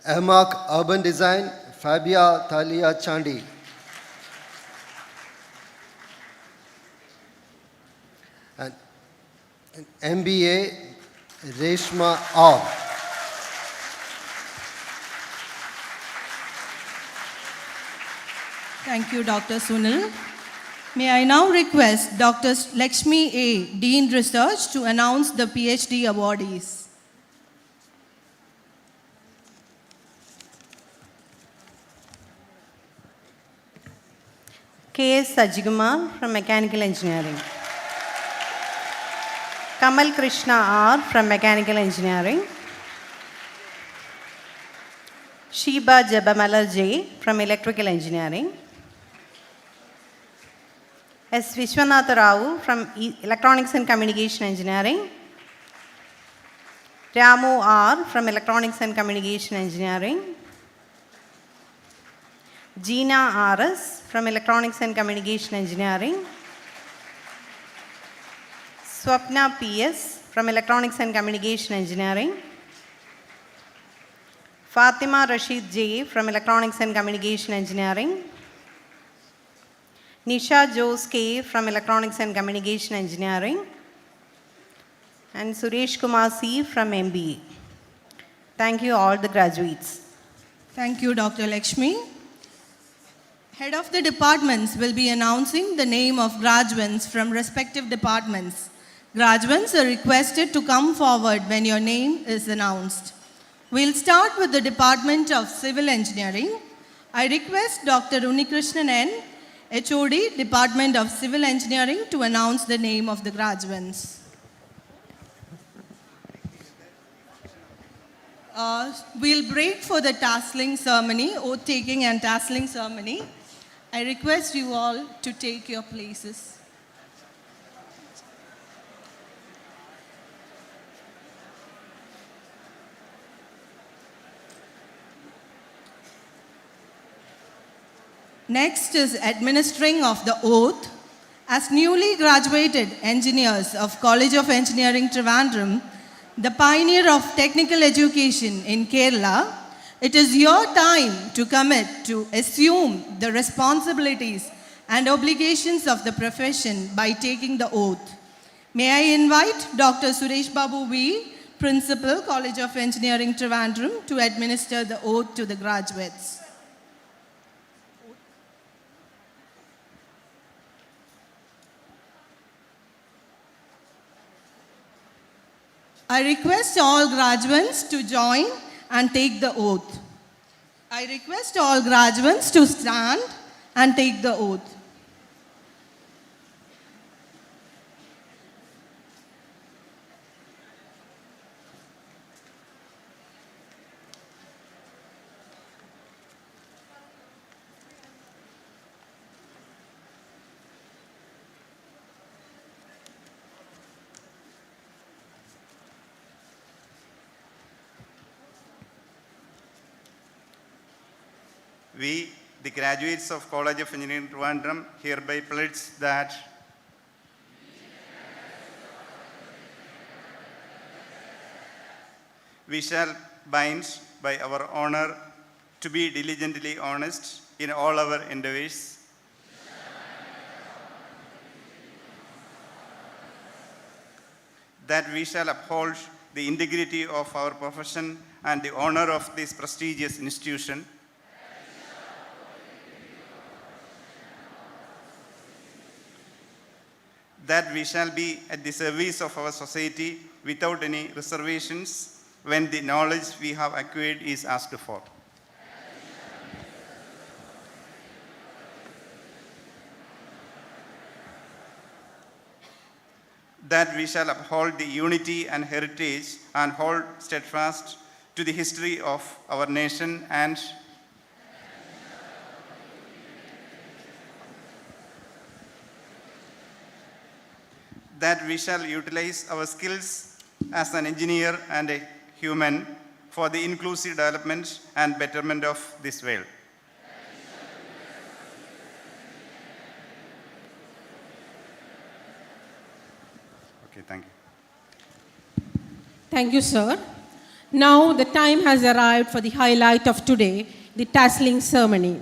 M.Arch Urban Design, Fabia Thalia Chandi. And MBA, Reshma R. Thank you, Dr. Sunil. May I now request Dr. Lakshmi A., Dean Research, to announce the PhD awardees. K.S. Sajigumar from Mechanical Engineering. Kamal Krishna R. from Mechanical Engineering. Sheba Jabamalar J. from Electrical Engineering. S. Vishwanatha Rao from Electronics and Communication Engineering. Ramu R. from Electronics and Communication Engineering. Gina R.S. from Electronics and Communication Engineering. Swapna P.S. from Electronics and Communication Engineering. Fatima Rashid J. from Electronics and Communication Engineering. Nisha Jose K. from Electronics and Communication Engineering. And Suresh Kumar C. from MBA. Thank you all the graduates. Thank you, Dr. Lakshmi. Head of the departments will be announcing the name of graduates from respective departments. Graduates are requested to come forward when your name is announced. We'll start with the Department of Civil Engineering. I request Dr. Unikrishnan N., HOD, Department of Civil Engineering, to announce the name of the graduates. We'll break for the tasseling ceremony, oath taking and tasseling ceremony. I request you all to take your places. Next is administering of the oath. As newly graduated engineers of College of Engineering Trivandrum, the pioneer of technical education in Kerala, it is your time to commit to assume the responsibilities and obligations of the profession by taking the oath. May I invite Dr. Suresh Babu V., Principal, College of Engineering Trivandrum, to administer the oath to the graduates. I request all graduates to join and take the oath. I request all graduates to stand and take the oath. We, the graduates of College of Engineering Trivandrum, hereby pledge that we shall bind by our honor to be diligently honest in all our endeavors, that we shall uphold the integrity of our profession and the honor of this prestigious institution, that we shall be at the service of our society without any reservations when the knowledge we have acquired is asked for. That we shall uphold the unity and heritage and hold steadfast to the history of our nation, and that we shall utilize our skills as an engineer and a human for the inclusive development and betterment of this world. Okay, thank you. Thank you, sir. Now the time has arrived for the highlight of today, the tasseling ceremony.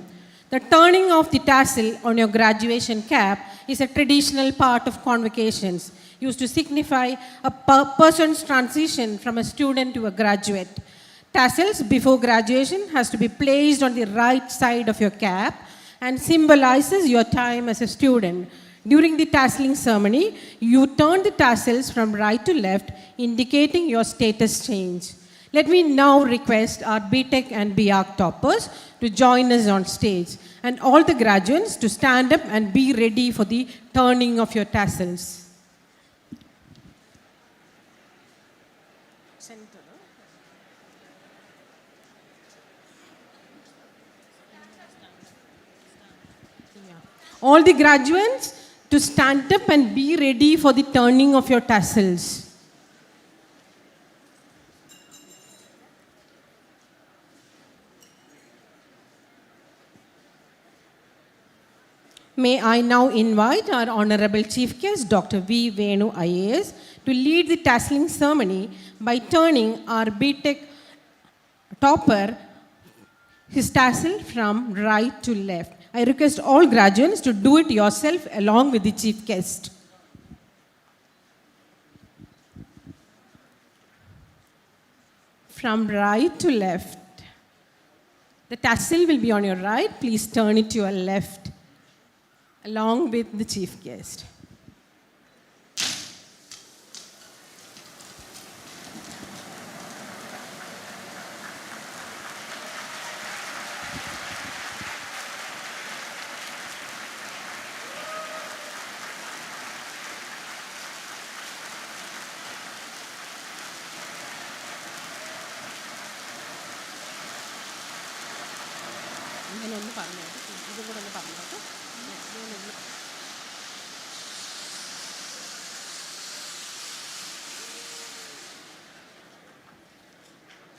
The turning of the tassel on your graduation cap is a traditional part of convocations used to signify a person's transition from a student to a graduate. Tassels before graduation has to be placed on the right side of your cap and symbolizes your time as a student. During the tasseling ceremony, you turn the tassels from right to left, indicating your status change. Let me now request our B.Tech and B.Arch toppers to join us on stage, and all the graduates to stand up and be ready for the turning of your tassels. All the graduates to stand up and be ready for the turning of your tassels. May I now invite our Honorable Chief Guest, Dr. V. Venu, IAS, to lead the tasseling ceremony by turning our B.Tech topper his tassel from right to left. I request all graduates to do it yourself along with the Chief Guest. From right to left. The tassel will be on your right. Please turn it to your left, along with the Chief Guest.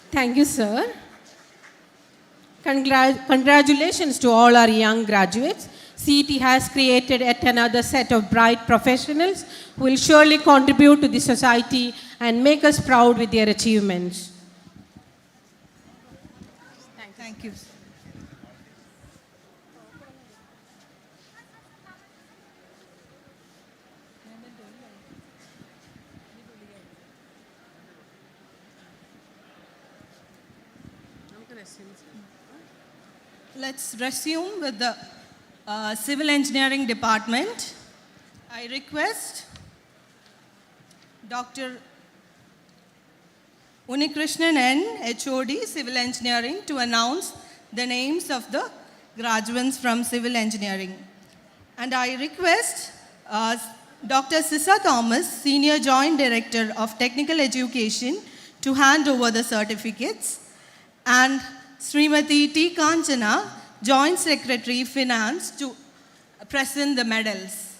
Thank you, sir. Congratulations to all our young graduates. CET has created yet another set of bright professionals who will surely contribute to the society and make us proud with their achievements. Thank you. Let's resume with the Civil Engineering Department. I request Dr. Unikrishnan N, HOD, Civil Engineering, to announce the names of the graduates from Civil Engineering. And I request Dr. Sissa Thomas, Senior Joint Director of Technical Education, to hand over the certificates, and Srimati T. Kanchana, Joint Secretary, Finance, to present the medals.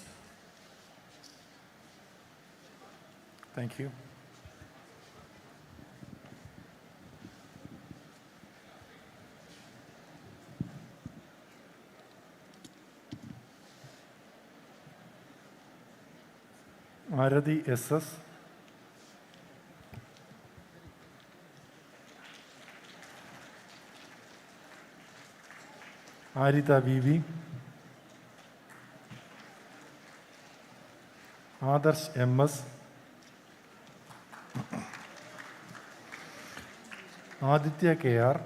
Thank you. Arathi SS. Arita VV. Adarsh MS. Aditya KR.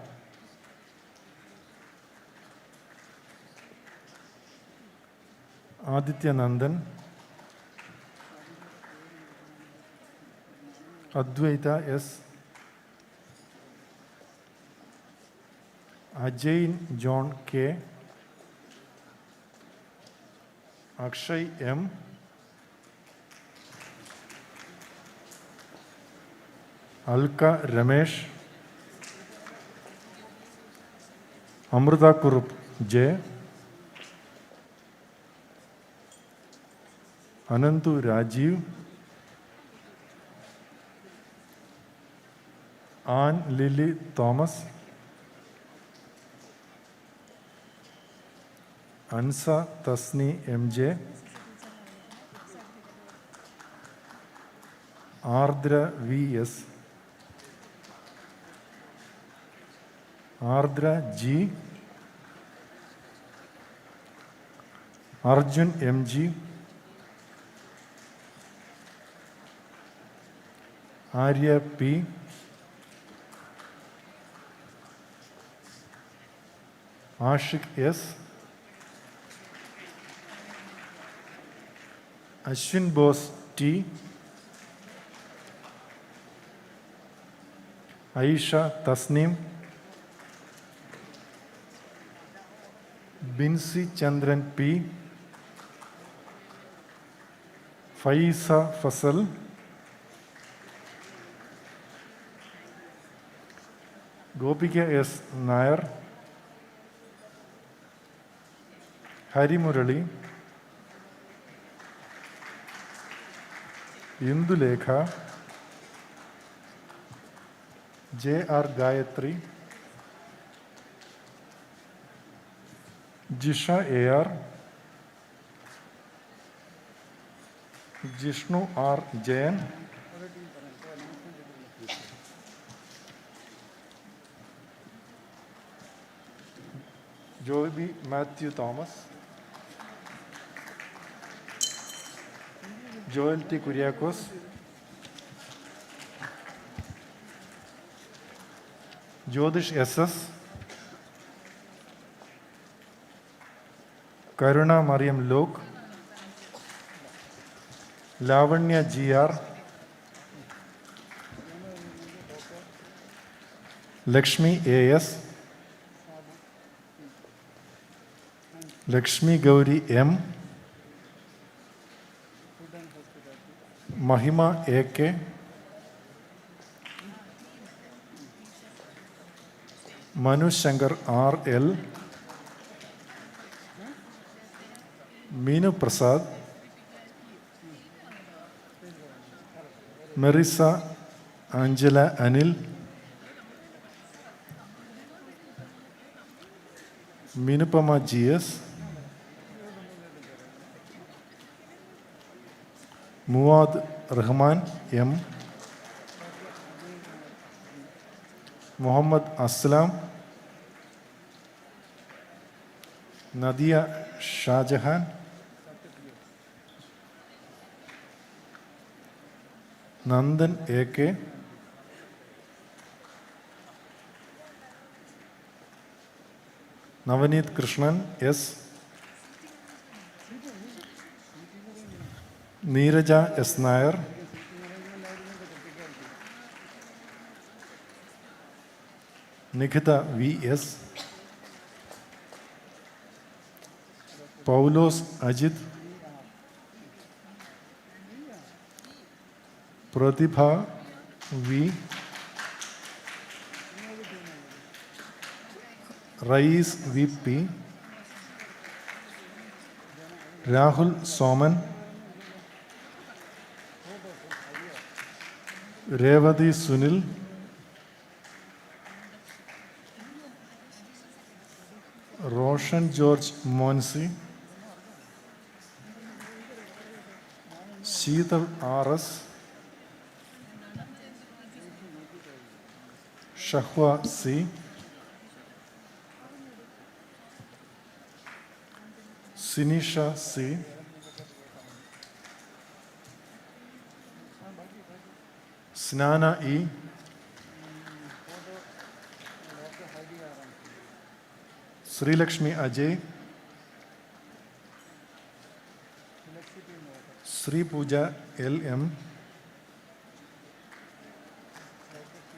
Aditya Nandan. Advaita S. Ajay John K. Akshay M. Alka Ramesh. Amrita Kurup J. Anantu Rajiv. Anne Lily Thomas. Ansa Tasni MJ. Ardra VS. Ardra G. Arjun MG. Arya P. Ashik S. Ashwin Bose T. Aisha Tasneem. Binsi Chandran P. Faisa Fasal. Gopika S. Nair. Hari Murali. Indulekha. J.R. Gayatri. Jisha A.R. Jishnu R. Jain. Joby Matthew Thomas. Joel T. Kuriakos. Jodish SS. Karuna Mariam Lok. Lavanya GR. Lakshmi AS. Lakshmi Gauri M. Mahima AK. Manu Shankar RL. Meenu Prasad. Marissa Angela Anil. Minupama GS. Muad Rahman M. Muhammad Aslam. Nadia Shahjahan. Nandan AK. Navanit Krishnan S. Neeraja S. Nair. Nikita V.S., Paulos Ajit, Pratibha V, Rais V.P., Rahul Soman, Revati Sunil, Roshan George Monsi, Sheetal R.S., Shahwa C., Sinisha C., Snana E., Sri Lakshmi Ajay, Sri Pooja L.M.,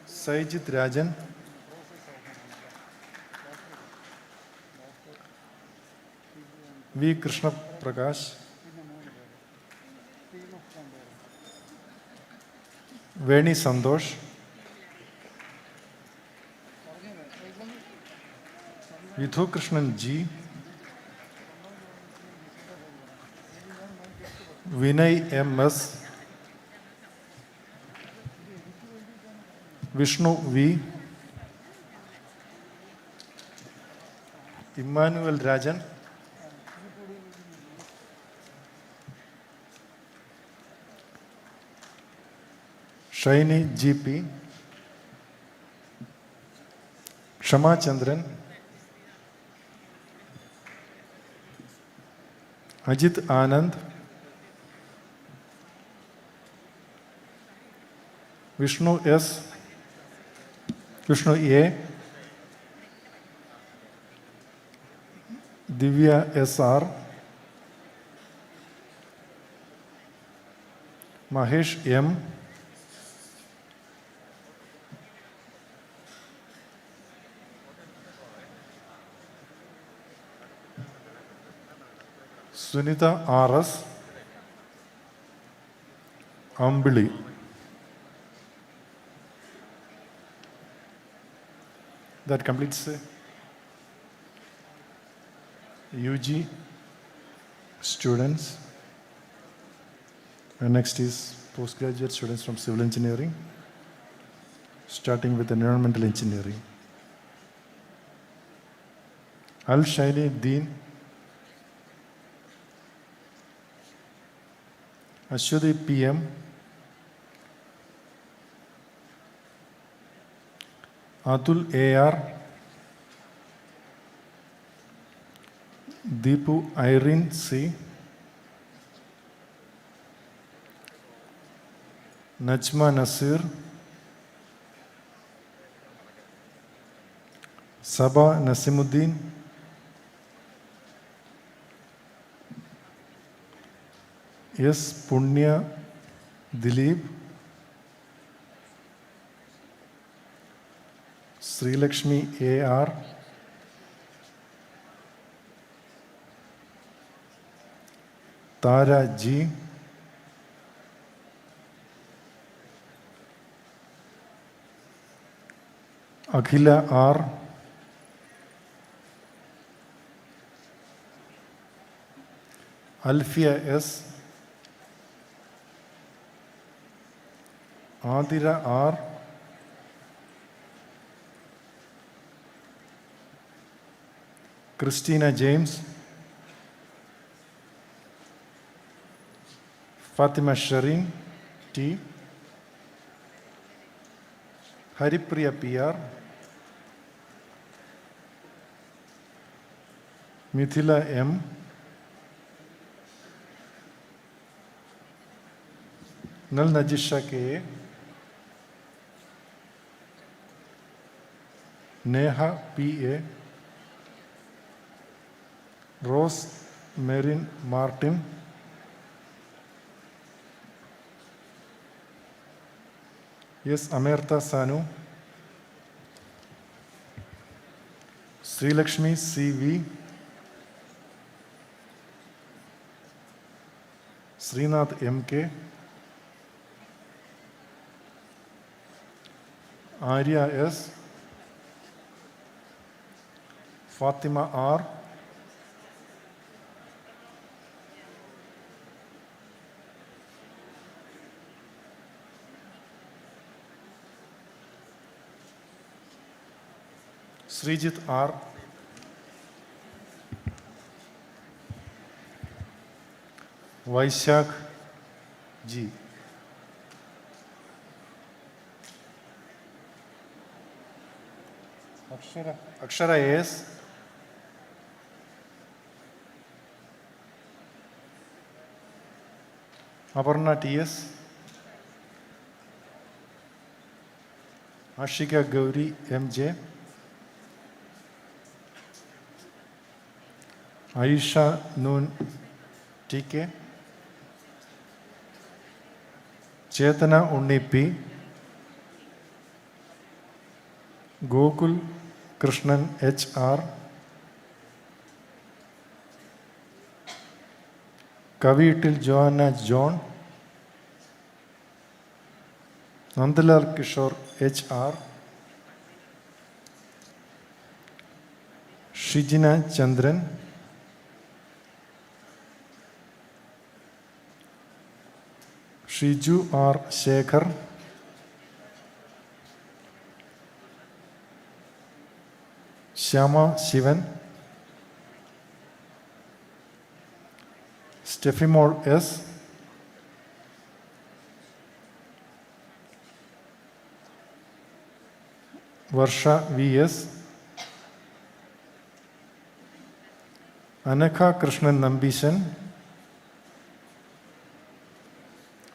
Saijit Rajan, V. Krishna Prakash, Veni Santosh, Vidhu Krishnan G., Vinay M.S., Vishnu V., Emmanuel Rajan, Shaini G.P., Shama Chandran, Ajit Anand, Vishnu S., Vishnu A., Divya S.R., Mahesh M., Sunita R.S., Ambili. That completes UG students. And next is postgraduate students from civil engineering, starting with environmental engineering. Al Shaini Deen, Ashwadi PM, Atul AR, Deepu Irene C., Najma Nasir, Saba Nasimuddin, S. Punya Dilip, Sri Lakshmi A.R., Tara G., Akhila R., Alfia S., Adira R., Christina James, Fatima Shireen T., Haripriya PR, Mithila M., Nal Najisha K., Neha P.A., Rose Marin Martin, S. Amerta Sanu, Srilakshmi C.V. Srinath M.K. Arya S. Fatima R. Srijit R. Vaishak G. Akshara A.S. Aparna T.S. Ashika Gauri M.J. Aisha Noon T.K. Chetana Unni P. Gokul Krishnan H.R. Kavitil Joanna John. Nandalal Kishore H.R. Shijina Chandran. Shiju R. Shekhar. Shyama Shivan. Steffimol S. Varsha V.S. Anakha Krishnan Nambishan.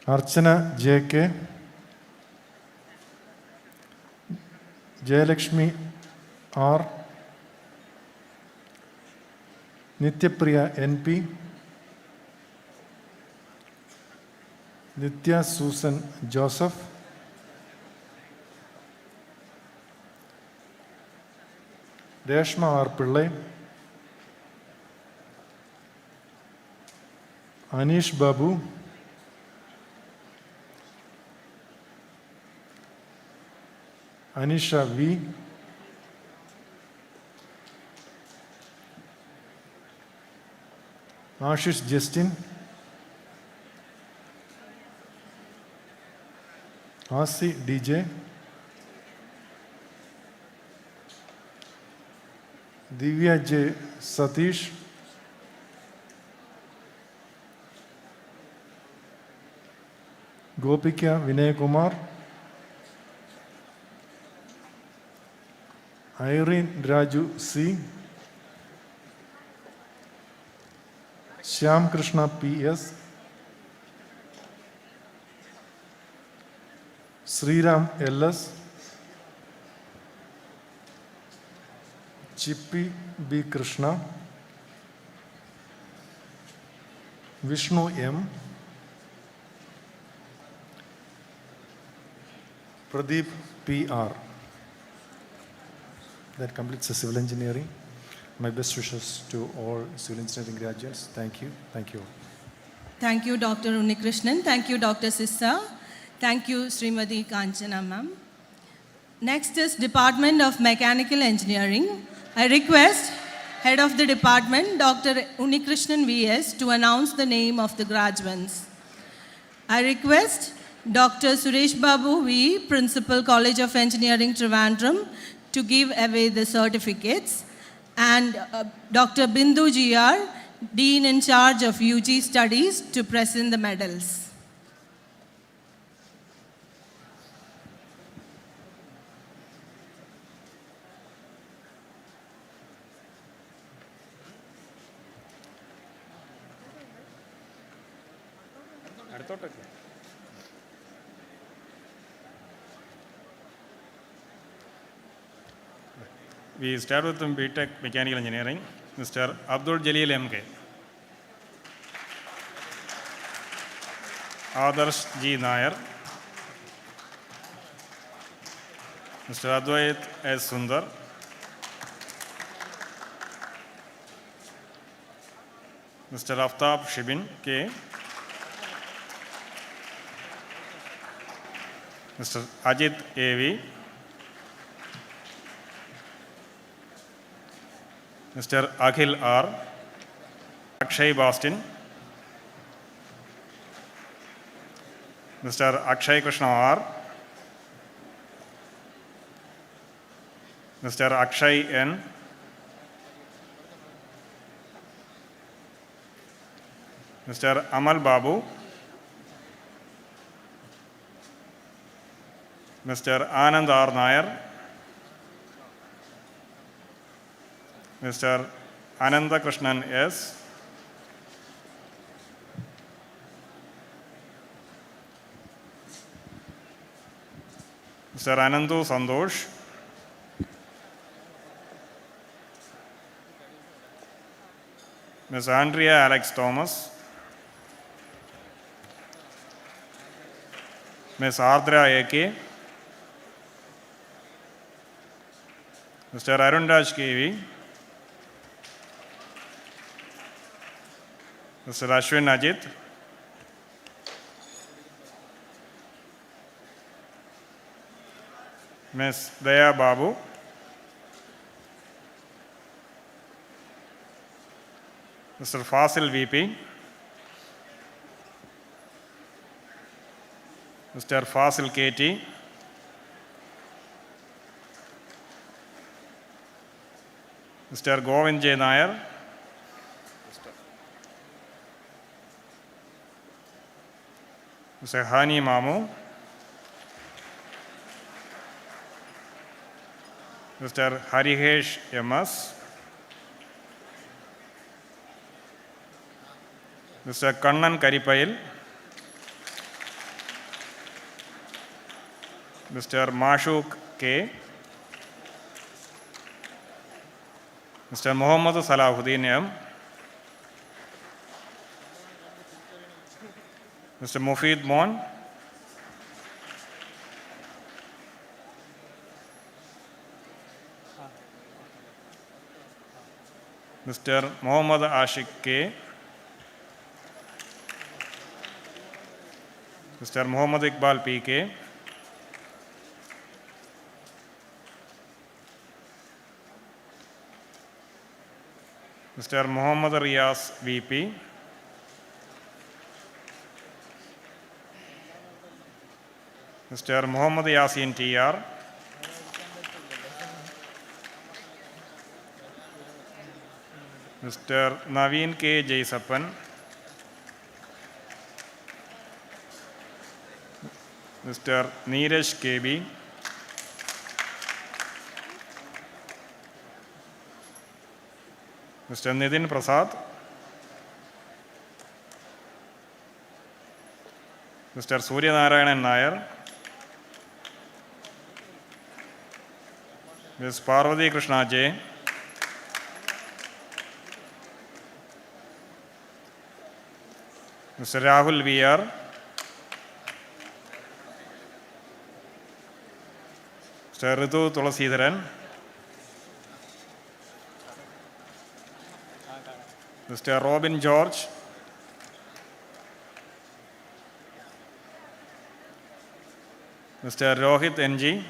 Archana J.K. Jayalakshmi R. Nityapriya N.P. Nitya Susan Joseph. Reshma R. Pillai. Anish Babu. Anisha V. Ashish Justin. Asi DJ. Divya J. Satish. Gopika Vinay Kumar. Irene Raju C. Shyam Krishna P.S. Sriram L.S. Chippy B. Krishna. Vishnu M. Pradeep P.R. That completes the civil engineering. My best wishes to all civil engineering graduates. Thank you. Thank you all. Thank you, Dr. Unnikrishnan. Thank you, Dr. Sissa. Thank you, Srimati Kanchana ma'am. Next is Department of Mechanical Engineering. I request Head of the Department, Dr. Unnikrishnan V.S., to announce the name of the graduates. I request Dr. Suresh Babu V., Principal, College of Engineering Trivandrum, to give away the certificates, and Dr. Bindu GR, Dean in charge of UG Studies, to present the medals. We start with B.Tech Mechanical Engineering, Mr. Abdul Jalil M.K. Adarsh G. Nair, Mr. Advait S. Sundar, Mr. Aftab Shibin K. Mr. Ajit A.V. Mr. Akhil R. Akshay Boston. Mr. Akshay Krishna R. Mr. Akshay N. Mr. Amal Babu. Mr. Anand R. Nair. Mr. Ananda Krishnan S. Mr. Anandu Sandosh. Ms. Andrea Alex Thomas. Ms. Ardra A.K. Mr. Arundaj K.V. Mr. Ashwin Ajit. Ms. Daya Babu. Mr. Fasil VP. Mr. Fasil KT. Mr. Govind J. Nair. Mr. Hani Mamu. Mr. Harihesh M.S. Mr. Kannan Karipayil. Mr. Mashuk K. Mr. Muhammad Salahuddin M. Mr. Mufid Mon. Mr. Muhammad Ashik K. Mr. Muhammad Iqbal P.K. Mr. Muhammad Riyas VP. Mr. Muhammad Yasin TR. Mr. Naveen K. Jaisapan. Mr. Neeraj KB. Mr. Nitin Prasad. Mr. Surya Narayanan Nair. Ms. Parvati Krishna J. Mr. Rahul VR. Mr. Ritu Tulasidharan. Mr. Robin George. Mr. Rohit NG.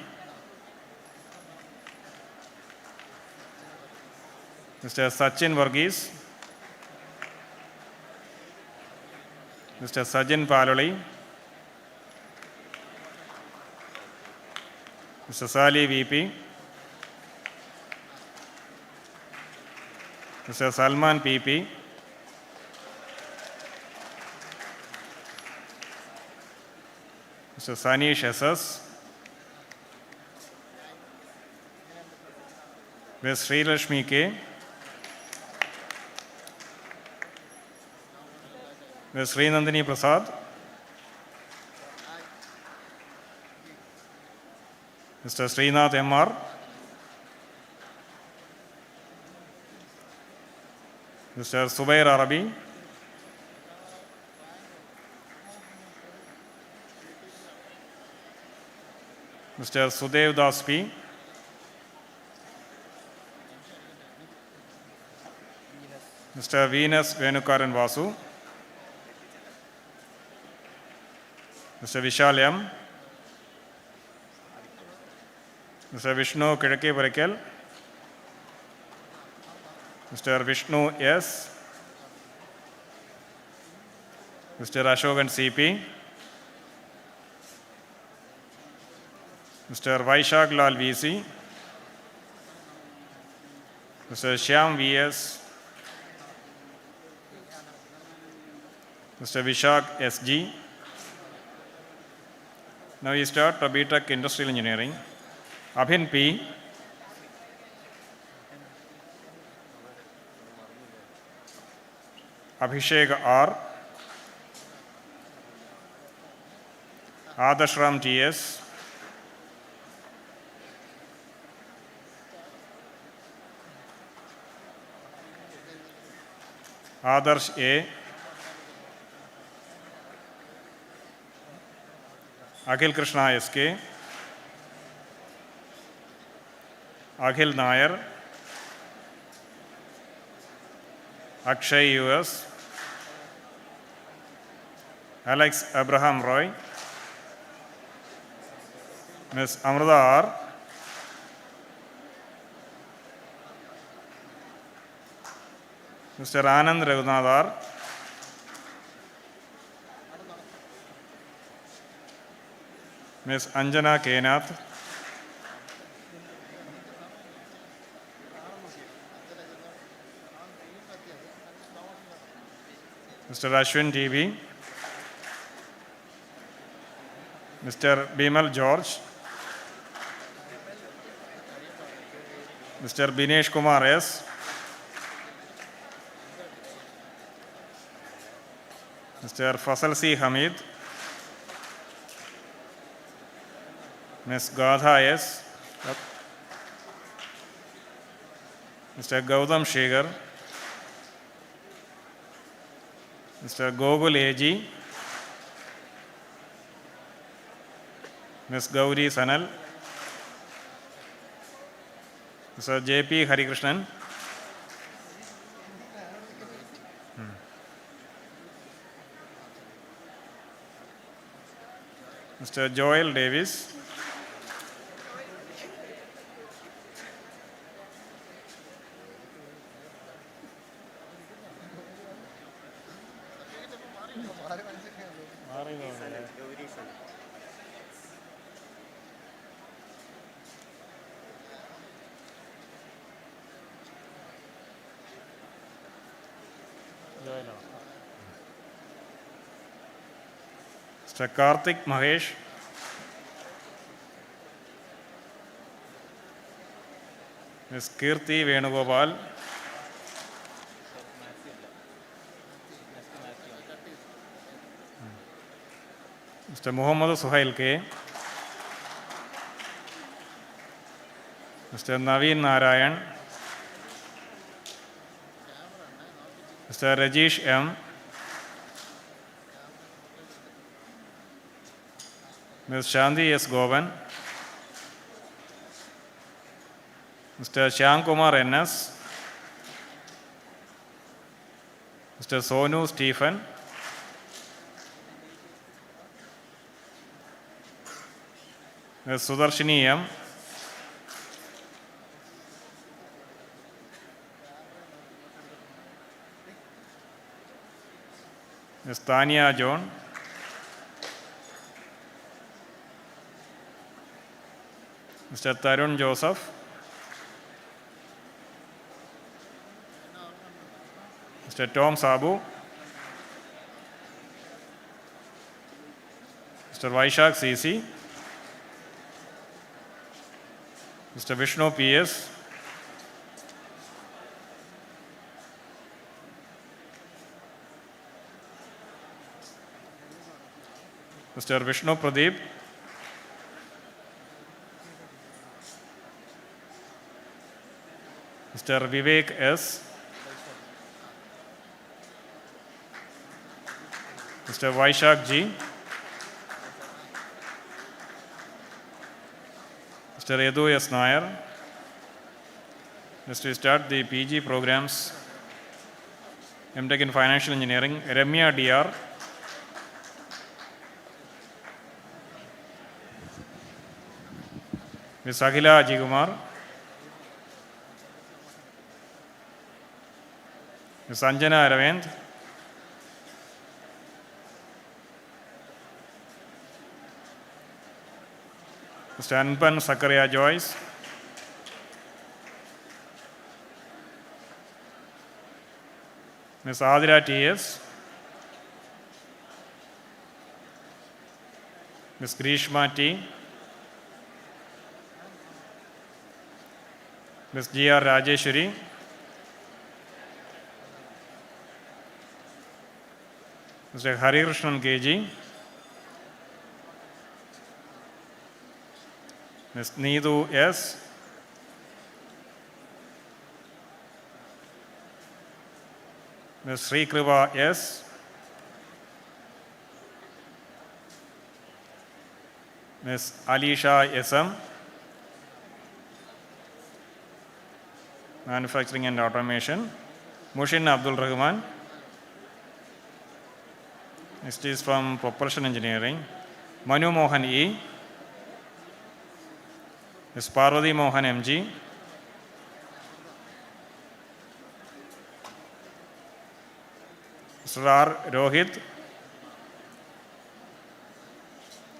Mr. Sachin Varghese. Mr. Sajin Paloli. Mr. Sali VP. Mr. Salman PP. Mr. Sanish SS. Ms. Srilashmi K. Ms. Srinandini Prasad. Mr. Srinath M.R. Mr. Subair Arabi. Mr. Sudev Das P. Mr. Venus Venukaran Vasu, Mr. Vishal M, Mr. Vishnu Kidake Parakel, Mr. Vishnu S, Mr. Ashokan CP, Mr. Vaishak Lal VC, Mr. Shyam VS, Mr. Vishak SG. Now we start B.Tech Industrial Engineering. Abhin P, Abhishek R, Adashram TS, Adarsh A, Akhil Krishna SK, Akhil Nair, Akshay US, Alex Abraham Roy, Ms. Amrita R, Mr. Anand Raghunath R, Ms. Anjana Kenath, Mr. Ashwin TV, Mr. Bimal George, Mr. Binesh Kumar S, Mr. Fasal C. Hamid, Ms. Gadha S, Mr. Gautam Shegar, Mr. Gogul AG, Ms. Gauri Sanal, Mr. J.P. Harikrishnan, Mr. Joel Davis, Mr. Karthik Mahesh, Ms. Kirti Venugopal, Mr. Muhammad Suhail K, Mr. Naveen Narayan, Mr. Rajesh M, Ms. Shanti S. Govan, Mr. Shyam Kumar N.S., Mr. Sonu Stephen, Ms. Sudarshini M, Ms. Tanya John, Mr. Tarun Joseph, Mr. Tom Sabu, Mr. Vaishak CC, Mr. Vishnu PS, Mr. Vishnu Pradeep, Mr. Vivek S, Mr. Vaishak G, Mr. Edu S. Nair. Next we start the PG programs. M.Tech in Financial Engineering, Ramya D.R. Ms. Akhila Ajikumar, Ms. Anjana Aravend, Mr. Anpan Sakaria Joyce, Ms. Adira T.S., Ms. Grishma T., Ms. G.R. Rajeshwari, Mr. Harikrishnan K.G., Ms. Needu S., Ms. Sri Kripa S., Ms. Alisha S.M., Manufacturing and Automation, Mushin Abdul Rahman. Next is from Propulsion Engineering, Manu Mohan E., Ms. Parvati Mohan M.G., Mr. R. Rohit,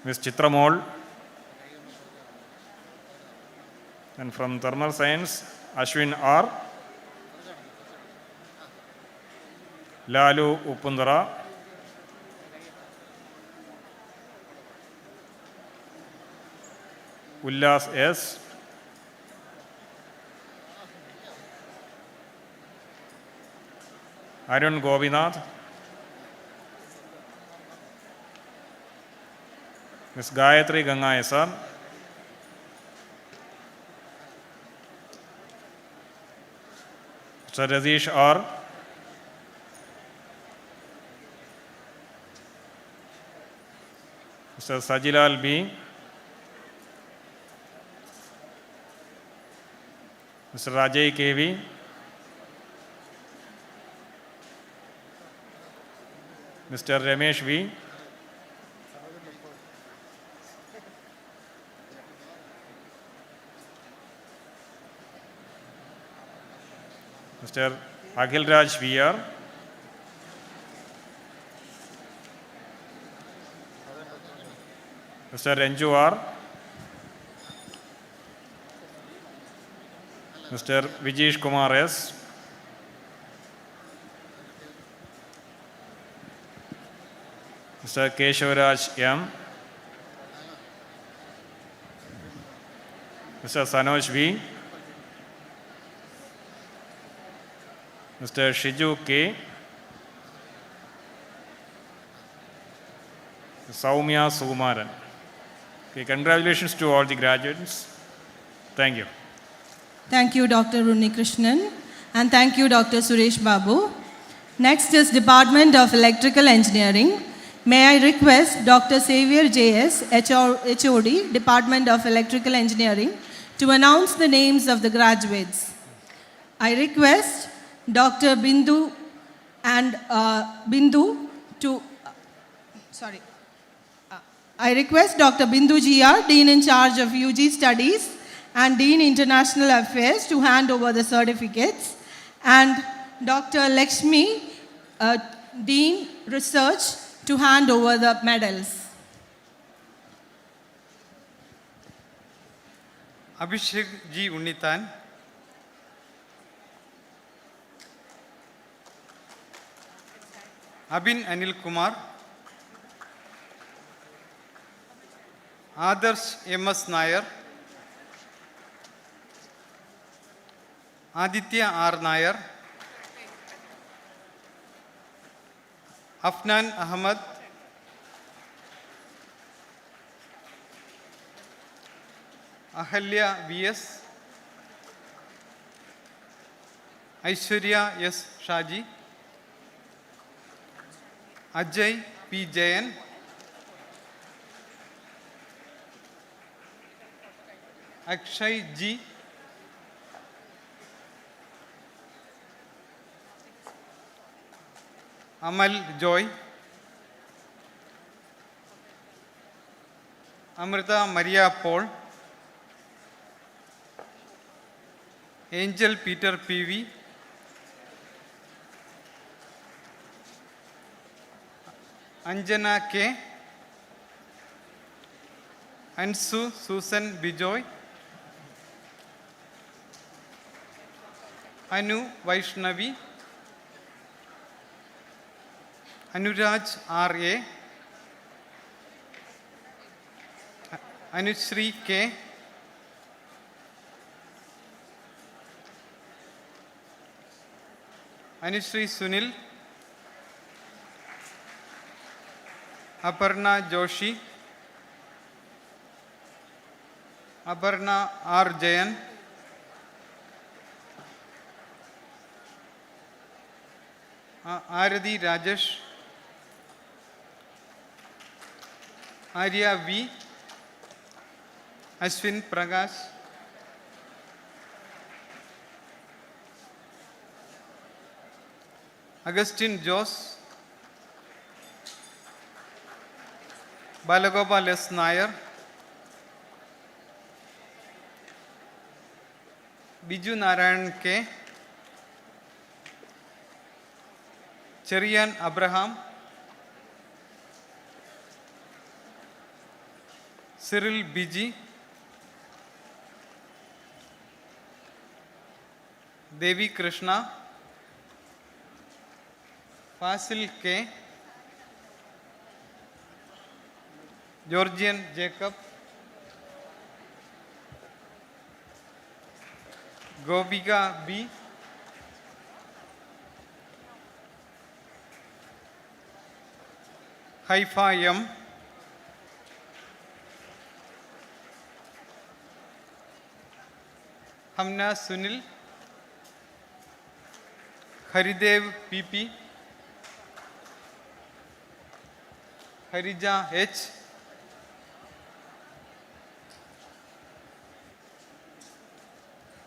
Ms. Chitra Mol, and from Thermal Science, Ashwin R., Lalu Upundara, Ullas S., Arun Govinath, Ms. Gayatri Ganga S.R., Mr. Rajesh R., Mr. Sajilal B., Mr. Rajay K.V., Mr. Ramesh V., Mr. Akhil Raj V.R., Mr. Renju R., Mr. Vijesh Kumar S., Mr. Keshavaraj M., Mr. Sanoj V., Mr. Shiju K., Saumya Sukumaran. Okay, congratulations to all the graduates. Thank you. Thank you, Dr. Krishnan, and thank you, Dr. Suresh Babu. Next is Department of Electrical Engineering. May I request Dr. Xavier J.S., HOD, Department of Electrical Engineering, to announce the names of the graduates. I request Dr. Bindu and I request Dr. Bindu GR, Dean in charge of UG Studies and Dean International Affairs, to hand over the certificates, and Dr. Lakshmi, Dean Research, to hand over the medals. Abhishek G. Unitan, Abin Anil Kumar, Adarsh M.S. Nair, Aditya R. Nair, Afnan Ahmad, Ahalya V.S., Aishwarya S. Shaji, Ajay P. Jayan, Akshay G., Amal Joy, Amrita Maria Paul, Angel Peter P.V., Anjana K., Ansu Susan Bijoy, Anu Vaishnavi, Anuraj R.A., Anushree K., Anushree Sunil, Aparna Joshi, Aparna R. Jayan, Aradi Rajesh, Arya V, Ashwin Prakash, Augustine Jose, Balagopal S. Nair, Biju Narayan K., Cherian Abraham, Cyril Biji, Devi Krishna, Fasil K., Georgian Jacob, Gopika B., Haifa M., Hamna Sunil, Haridev PP, Harija H.,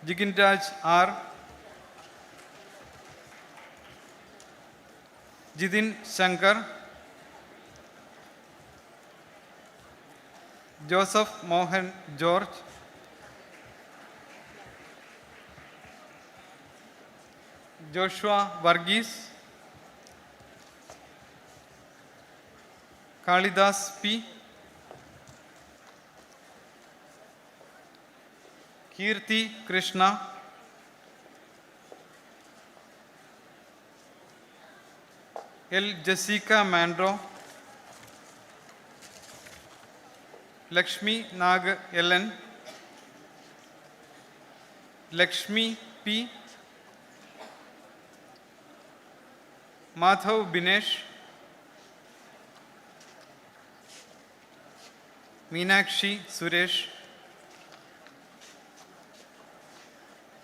Jigindaj R., Jidin Shankar, Joseph Mohan George, Joshua Varghese, Kalidas P., Kirti Krishna, L. Jessica Mandro, Lakshmi Nag Ellen, Lakshmi P., Madhav Binesh, Meenakshi Suresh,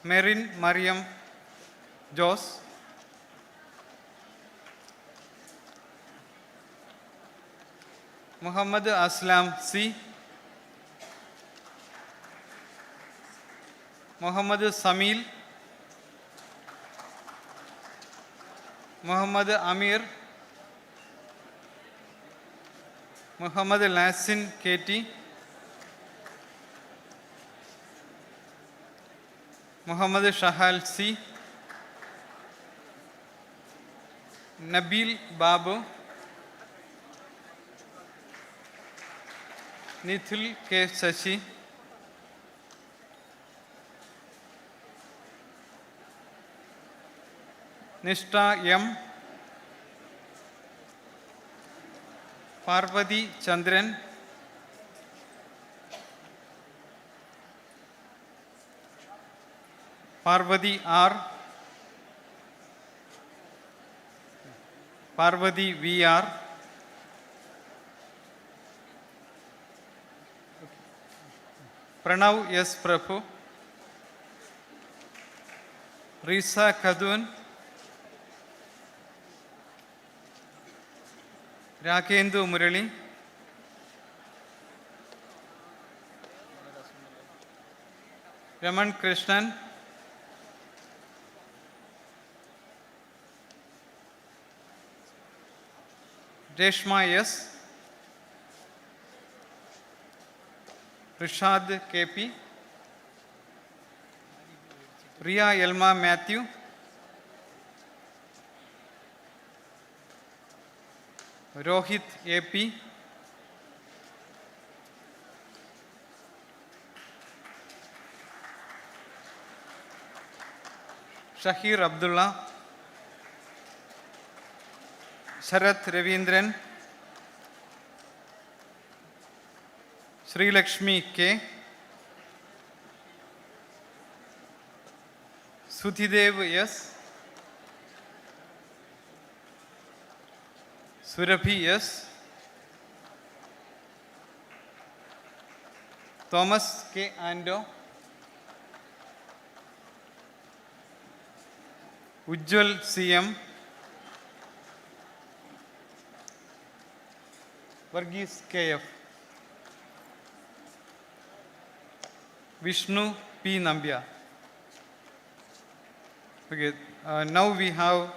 Merin Mariam Jos, Muhammad Aslam C., Muhammad Samil, Muhammad Amir, Muhammad Lasin KT, Muhammad Shahal C., Nabil Babu, Nithul K. Shashi, Nishta M., Parvati Chandran, Parvati R., Parvati VR, Pranav S. Prabhu, Risa Kadun, Rakendu Murali, Raman Krishnan, Reshma S. Rishad KP. Ria Elma Matthew. Rohit AP. Shahir Abdullah. Sharath Ravindran. Sri Lakshmi K. Suthidev S. Surabhi S. Thomas K. Ando. Ujjwal CM. Varghese KF. Vishnu P. Nambia. Okay, now we have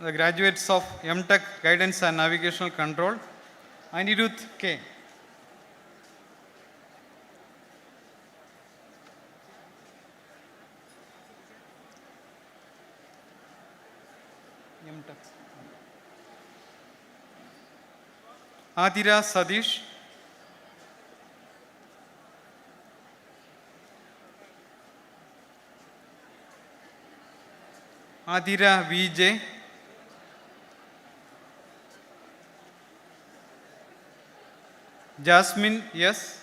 the graduates of M.Tech Guidance and Navigational Control, Anirudh K. M.Tech. Adira Sadish. Adira VJ. Jasmine S.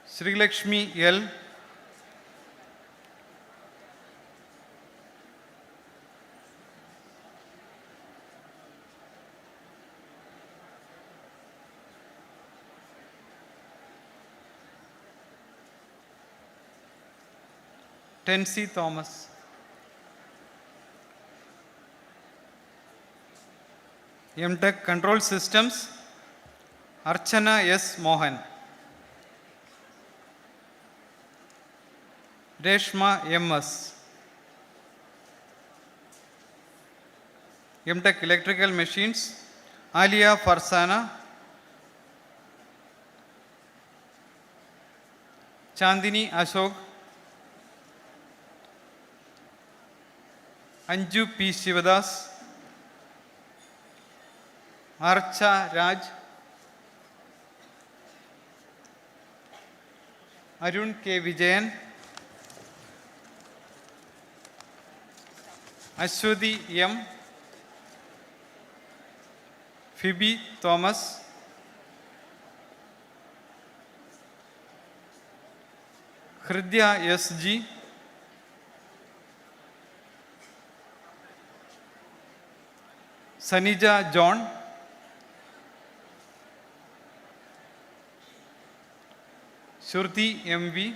Sri Lakshmi L. Tensi Thomas. M.Tech Control Systems, Archana S. Mohan. Reshma M.S. M.Tech Electrical Machines, Alia Farsana. Chandini Ashok. Anju P. Shivadas. Archa Raj. Arun K. Vijayan. Ashwati M. Phoebe Thomas. Hridya S.G. Sanija John. Shruti M.V.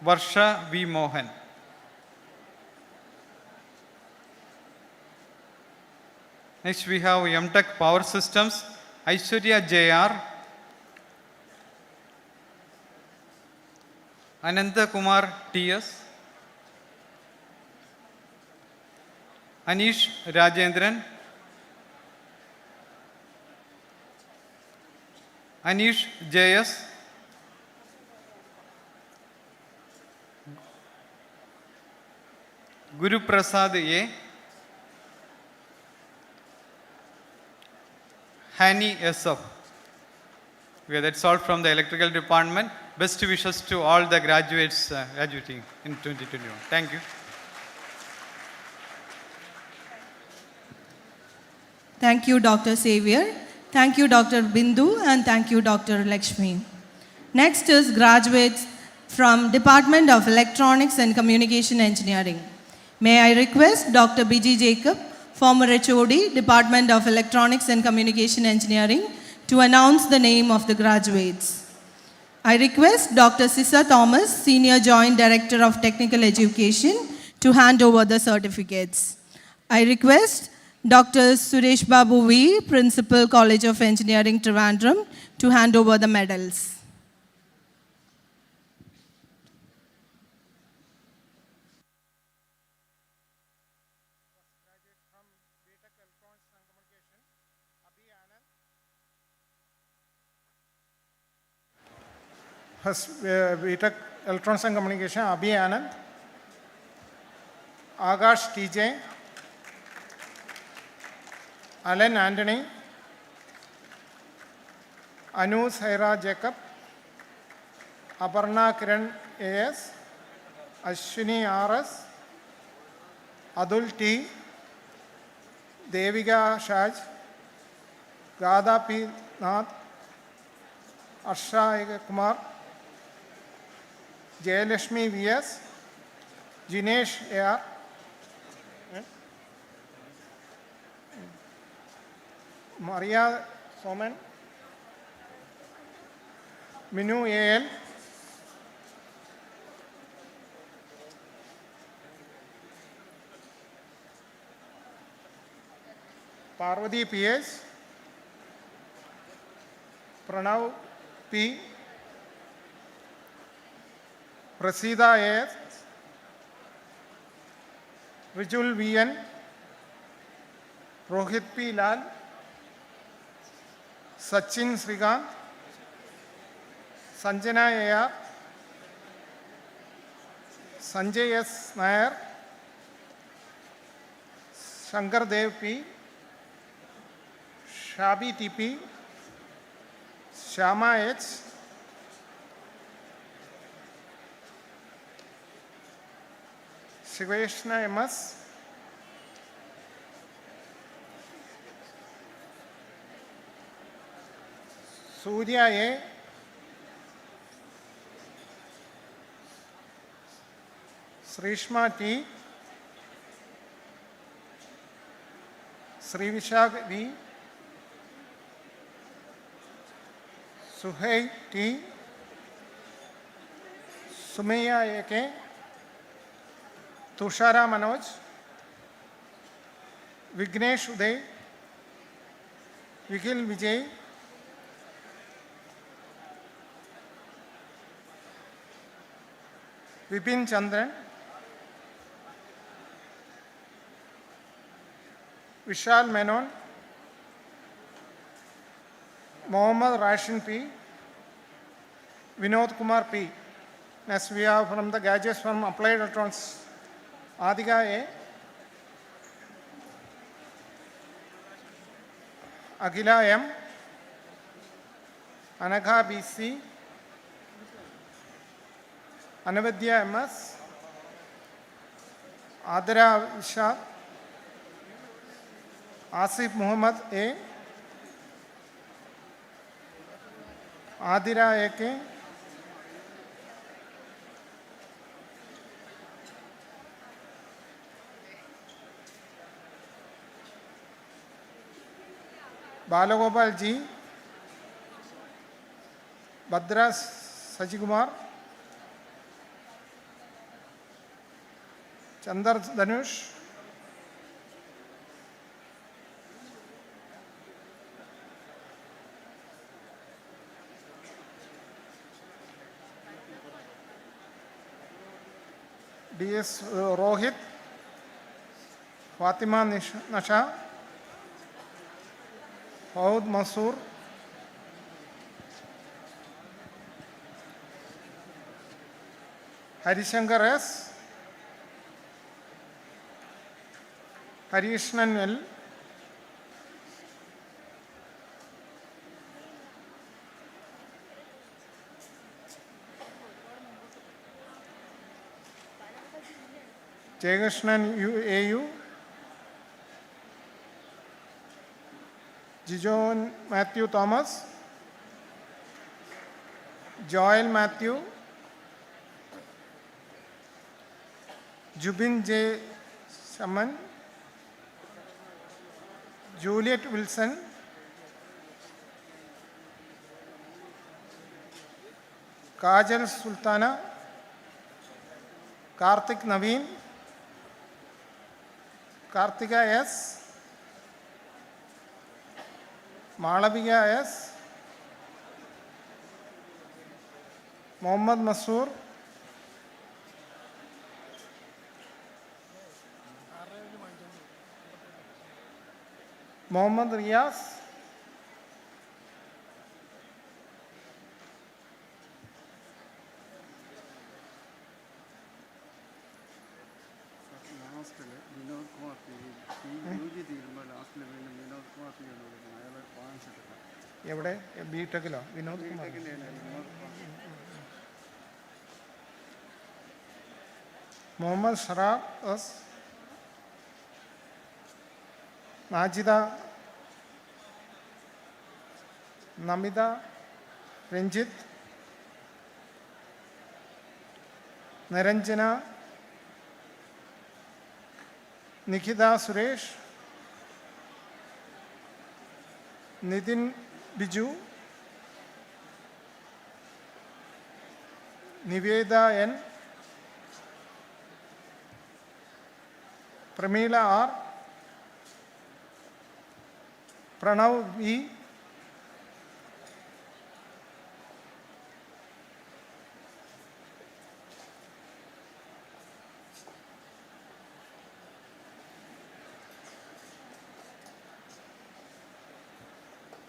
Varsha V. Mohan. Next we have M.Tech Power Systems, Aishwarya J.R. Ananta Kumar T.S. Anish Rajendran. Anish J.S. Guru Prasad A. Hani S.F. Okay, that's all from the electrical department. Best wishes to all the graduates graduating in 2021. Thank you. Thank you, Dr. Xavier. Thank you, Dr. Bindu, and thank you, Dr. Lakshmi. Next is graduates from Department of Electronics and Communication Engineering. May I request Dr. B.G. Jacob, former HOD, Department of Electronics and Communication Engineering, to announce the name of the graduates. I request Dr. Sissa Thomas, Senior Joint Director of Technical Education, to hand over the certificates. I request Dr. Suresh Babu V, Principal, College of Engineering Trivandrum, to hand over the medals. B.Tech Electronics and Communication, Abhi Anand, Akash TJ, Alan Anthony, Anu Saira Jacob, Aparna Kiran AS, Ashwini RS, Adul T, Devika Shaj, Gada P. Nath, Arsha Kumar, Jayalashmi VS, Jinesh AR, Maria Soman, Minu AL, Parvati PS, Pranav P, Prasida AS, Rijul VN, Rohit P. Lal, Sachin Srikant, Sanjana AR, Sanjay S. Nair, Shankar Dev P, Shabi TP, Shama H, Shiveshna MS, Surya A, Srishma T, Sri Vishak V, Suhai T, Sumaya AK, Tushara Manoj, Vignesh Uday, Vigil Vijay, Vipin Chandran, Vishal Menon, Mohammad Rashin P, Vinod Kumar P. Next we have from the gadgets from Applied Electronics, Adhika A, Akhila M, Anagha BC, Anavadya MS, Adra Vishal, Asif Muhammad A, Adira AK, Balagopal G, Badras Sajikumar, Chandar Dhanush, DS Rohit, Fatima Nasha, Faud Masoor, Harishankar S, Harishnan L, Jaykrishnan AU, Jijon Matthew Thomas, Joel Matthew, Jubin J. Saman, Juliet Wilson, Kajal Sultana, Karthik Naveen, Kartika S, Malavika S, Mohammad Masoor, Mohammad Riyas, എവിടെ B ടെക്കിലോ Vinod Kumar Muhammad Sharaf S Majida Namitha Ranjith Niranjana Nikhitha Suresh Nithin Biju Niveda N Pramila R Pranav V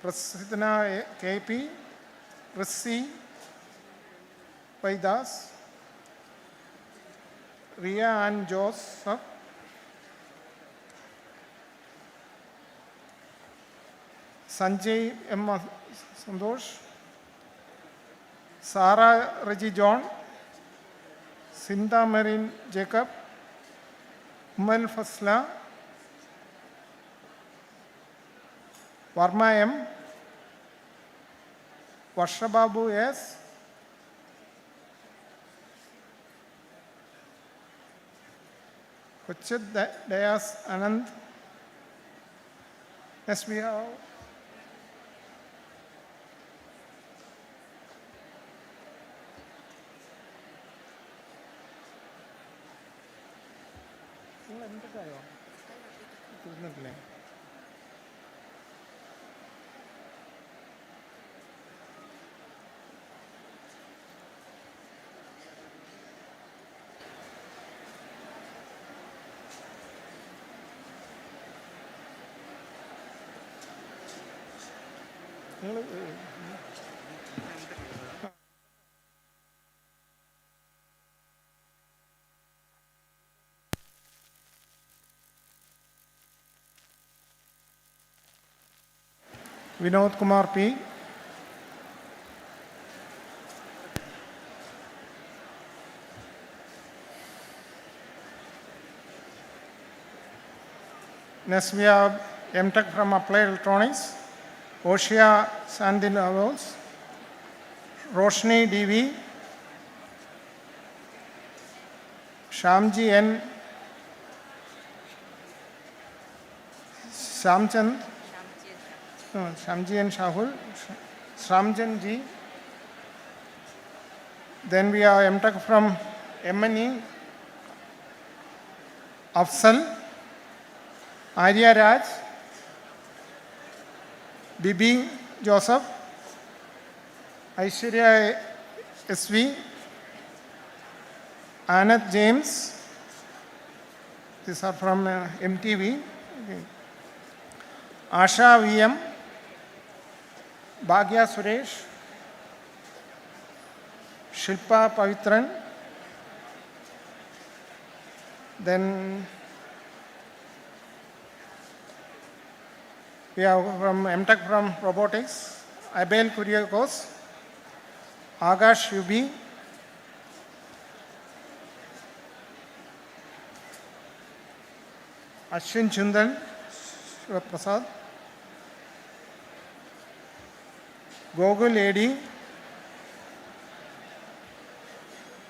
Prasiddhana K P റിസി വൈദാസ് Riya and Joseph Sanjay M Santhosh Sara Reji John Sintha Merin Jacob Ummal Fasla Varma M Varshababu S കൊച്ചിത് Dias Ananth S B have എന്തൊക്കെയോ തീർന്നിട്ടില്ലേ Vinod Kumar P Next we have M.Tech from Applied Electronics, Oshia Sandin Avos, Roshni D.V., Shamji N. Shamchand, Shamji N. Shahul, Shamjan G. Then we have M.Tech from M.E. Afsal, Arya Raj, Bibi Joseph, Aishwarya S.V., Anat James, these are from MTV, okay. Asha VM, Bhagya Suresh, Shilpa Pavitran, then we have from M.Tech from Robotics, Abel Kuriakos, Agash Yubi, Ashwin Chundan, Prasad, Gogul Edi,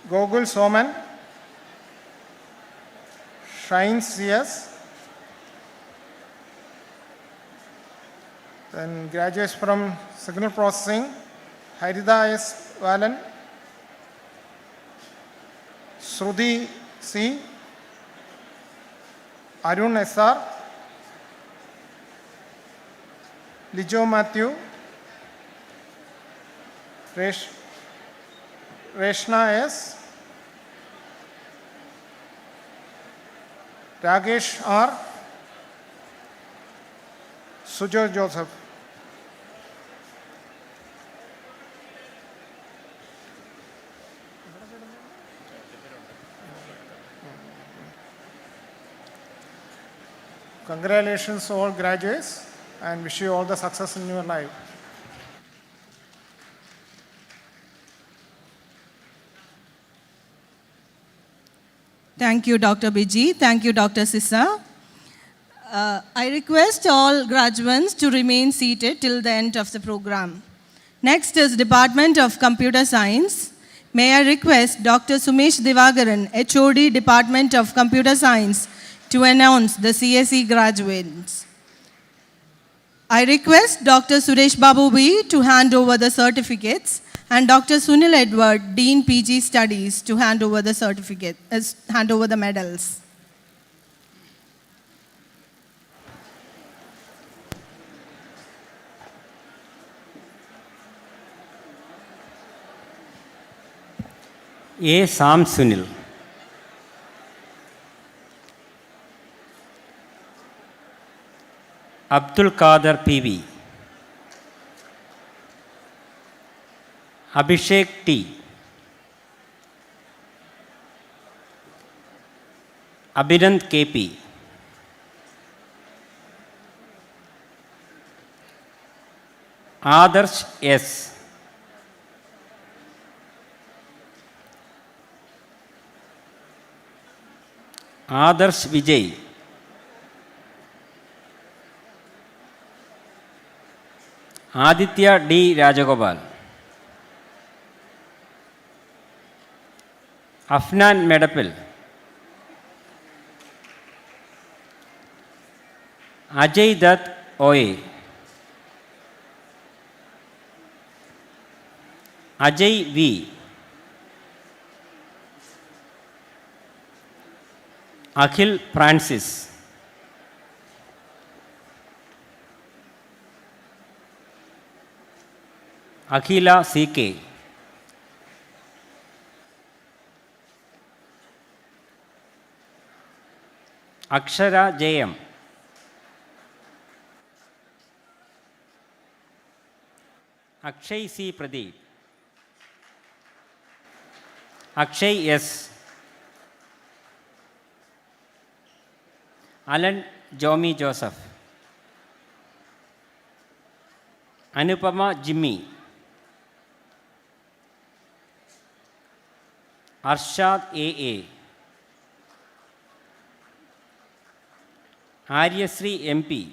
Gogul Soman, Shine CS, then graduates from Signal Processing, Harida S. Valan, Sruthi C., Arun S.R., Lijo Matthew, Reshna S., Ragesh R., Sujo Joseph. Congratulations to all graduates and wish you all the success in your life. Thank you, Dr. Biji. Thank you, Dr. Sissa. I request all graduates to remain seated till the end of the program. Next is Department of Computer Science. May I request Dr. Sumesh Divagaran, HOD, Department of Computer Science, to announce the CSE graduates. I request Dr. Suresh Babu V to hand over the certificates and Dr. Sunil Edward, Dean PG Studies, to hand over the medals. A. Sam Sunil. Abdul Qadir PV. Abhishek T. Abhinand KP. Adarsh S. Adarsh Vijay. Aditya D. Rajagopal. Afnan Medapil. Ajay Dutt Oye. Ajay V. Akhil Francis. Akhila CK. Akshara JM. Akshay C. Pradeep. Akshay S. Alan Jomi Joseph. Anupama Jimmy. Arshad AA. Aryasri MP.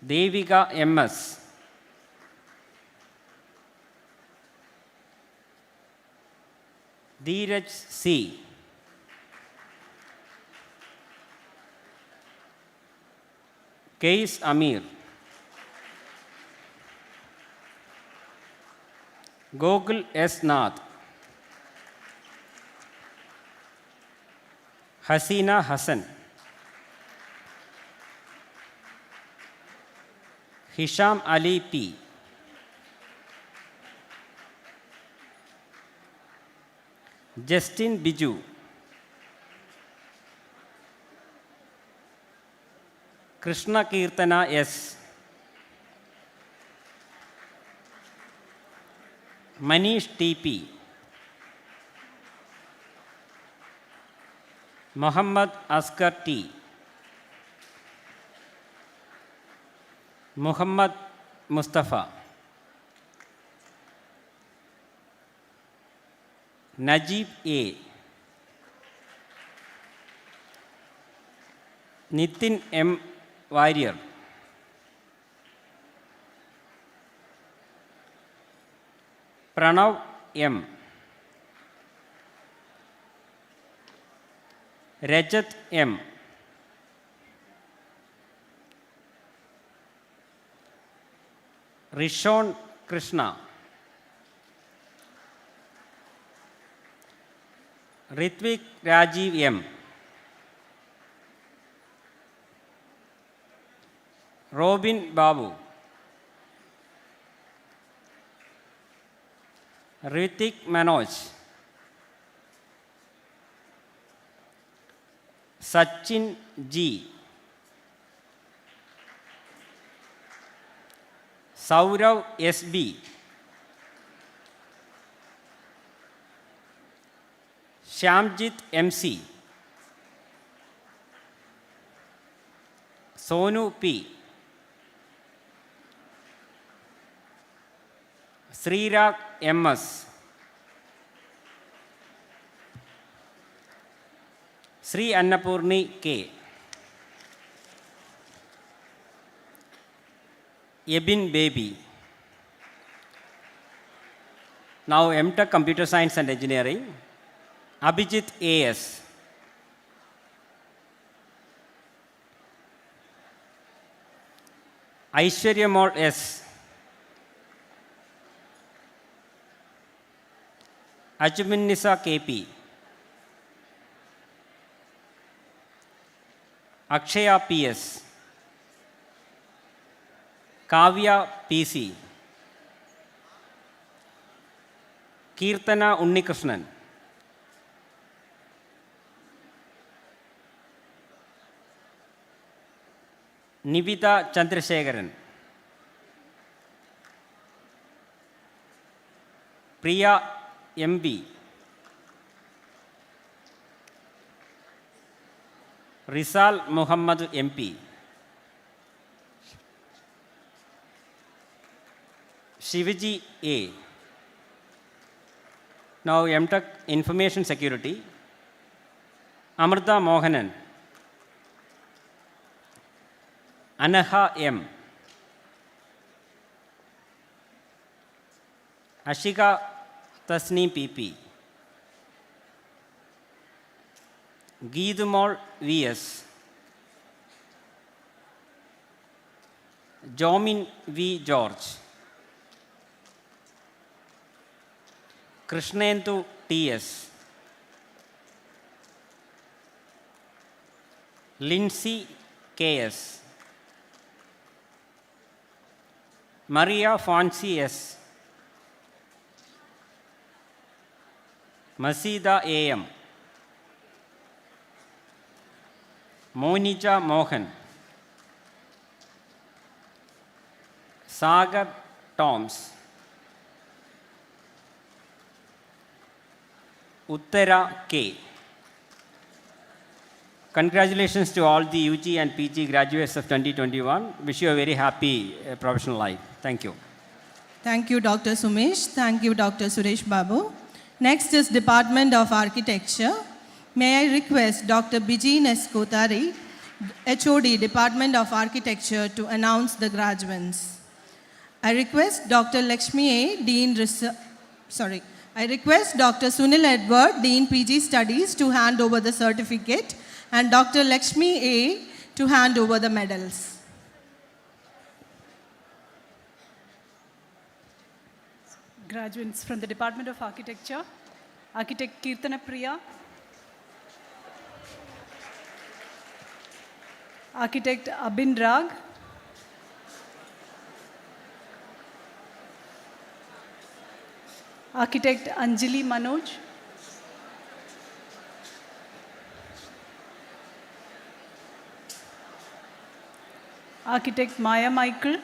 Devika MS. Dheeraj C. Kais Amir. Gokul S. Nath. Hasina Hassan. Hisham Ali P. Justin Biju. Krishna Kirtana S. Manish TP. Muhammad Asghar T. Muhammad Mustafa. Najib A. Nitin M. Warrior. Pranav M. Rajat M. Rishon Krishna. Ritvik Rajiv M. Robin Babu. Ritik Manoj. Sachin G. Saurav SB. Shyamjit MC. Sonu P. Srirag MS. Sri Annapurni K. Ebin Baby. Now M.Tech Computer Science and Engineering. Abhijit A.S. Aishwarya Mall S. Ajmin Nisa KP. Akshaya PS. Kavya PC. Kirtana Unnikrishnan. Nivita Chandrasekharan. Priya MB. Rizal Muhammad MP. Shivaji A. Now M.Tech Information Security. Amrita Mohanan. Anaha M. Ashika Tasni PP. Geedumol VS. Jomin V. George. Krishnendu TS. Lindsay KS. Maria Fonsi S. Masida AM. Monija Mohan. Sagar Toms. Uttara K. Congratulations to all the UG and PG graduates of 2021. Wish you a very happy professional life. Thank you. Thank you, Dr. Sumesh. Thank you, Dr. Suresh Babu. Next is Department of Architecture. May I request Dr. Bijin S. Kotari, HOD, Department of Architecture, to announce the graduates. I request Dr. Lakshmi A., Dean I request Dr. Sunil Edward, Dean PG Studies, to hand over the certificate, and Dr. Lakshmi A. to hand over the medals. Graduates from the Department of Architecture, Architect Kirtana Priya, Architect Abin Rag, Architect Anjali Manoj, Architect Maya Michael,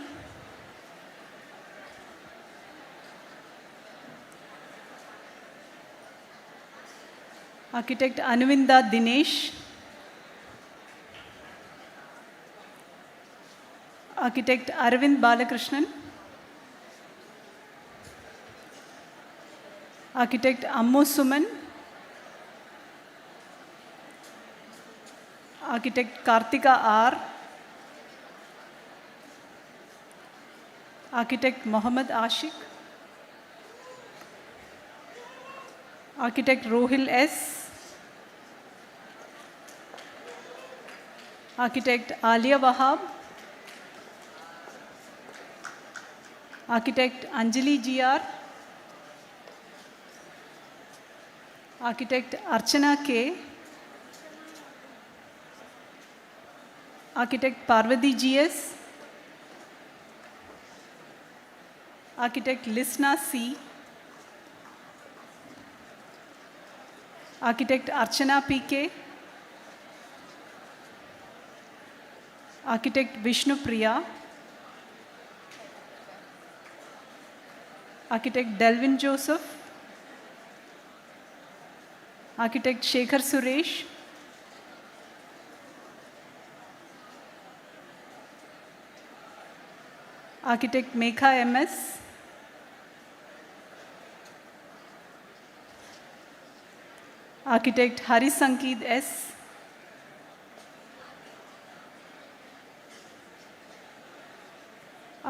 Architect Anuvinda Dinesh, Architect Arvind Balakrishnan, Architect Ammo Suman, Architect Kartika R, Architect Mohammad Ashik, Architect Rohil S, Architect Alia Wahab, Architect Anjali GR, Architect Archana K, Architect Parvati GS, Architect Lisna C, Architect Archana PK, Architect Vishnu Priya, Architect Delvin Joseph, Architect Shekhar Suresh, Architect Mekha MS, Architect Hari Sankeet S,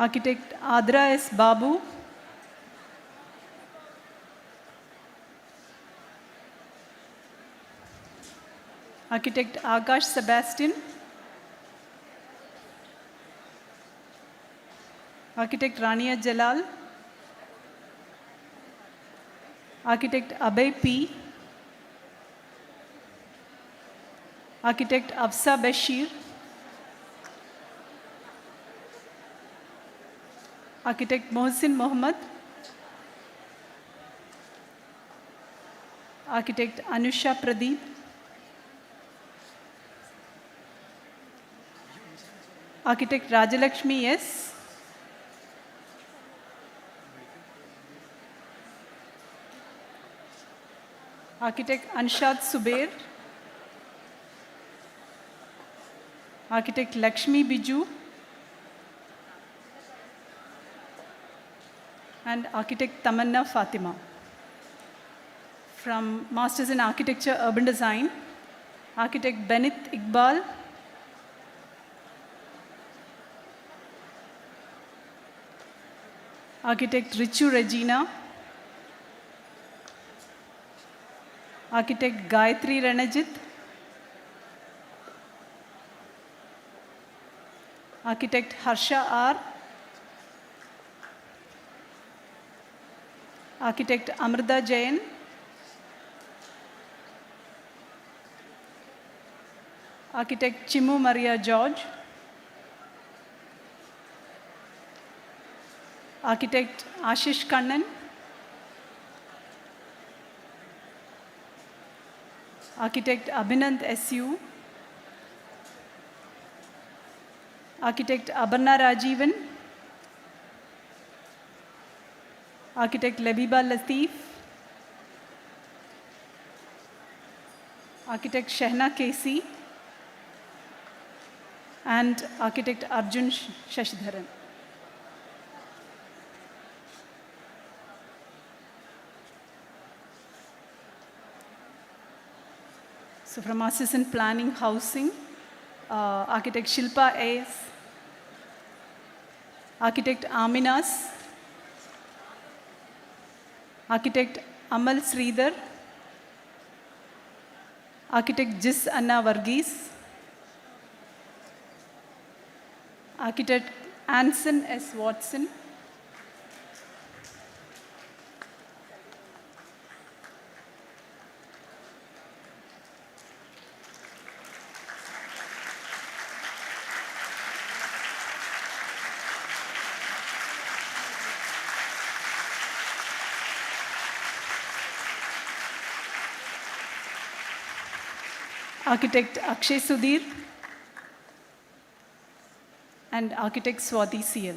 Architect Adra S. Babu, Architect Akash Sebastian, Architect Rania Jalal, Architect Abhay P, Architect Afsa Bashir, Architect Mohsin Mohammad, Architect Anusha Pradeep, Architect Rajalakshmi S, Architect Anshad Subair, Architect Lakshmi Biju, and Architect Tamanna Fatima. From Masters in Architecture, Urban Design, Architect Benit Iqbal, Architect Richu Regina, Architect Gayatri Ranajit, Architect Harsha R, Architect Amrita Jain, Architect Chimu Maria George, Architect Ashish Kannan, Architect Abhinand S.U., Architect Aparna Rajivan, Architect Labiba Latif, Architect Shehna Kesi, and Architect Arjun Shashidharan. So from Assistant Planning Housing, Architect Shilpa A.S., Architect Aminas, Architect Amal Sridhar, Architect Jis Anna Varghese, Architect Anson S. Watson, Architect Akshay Sudhir, and Architect Swati CL.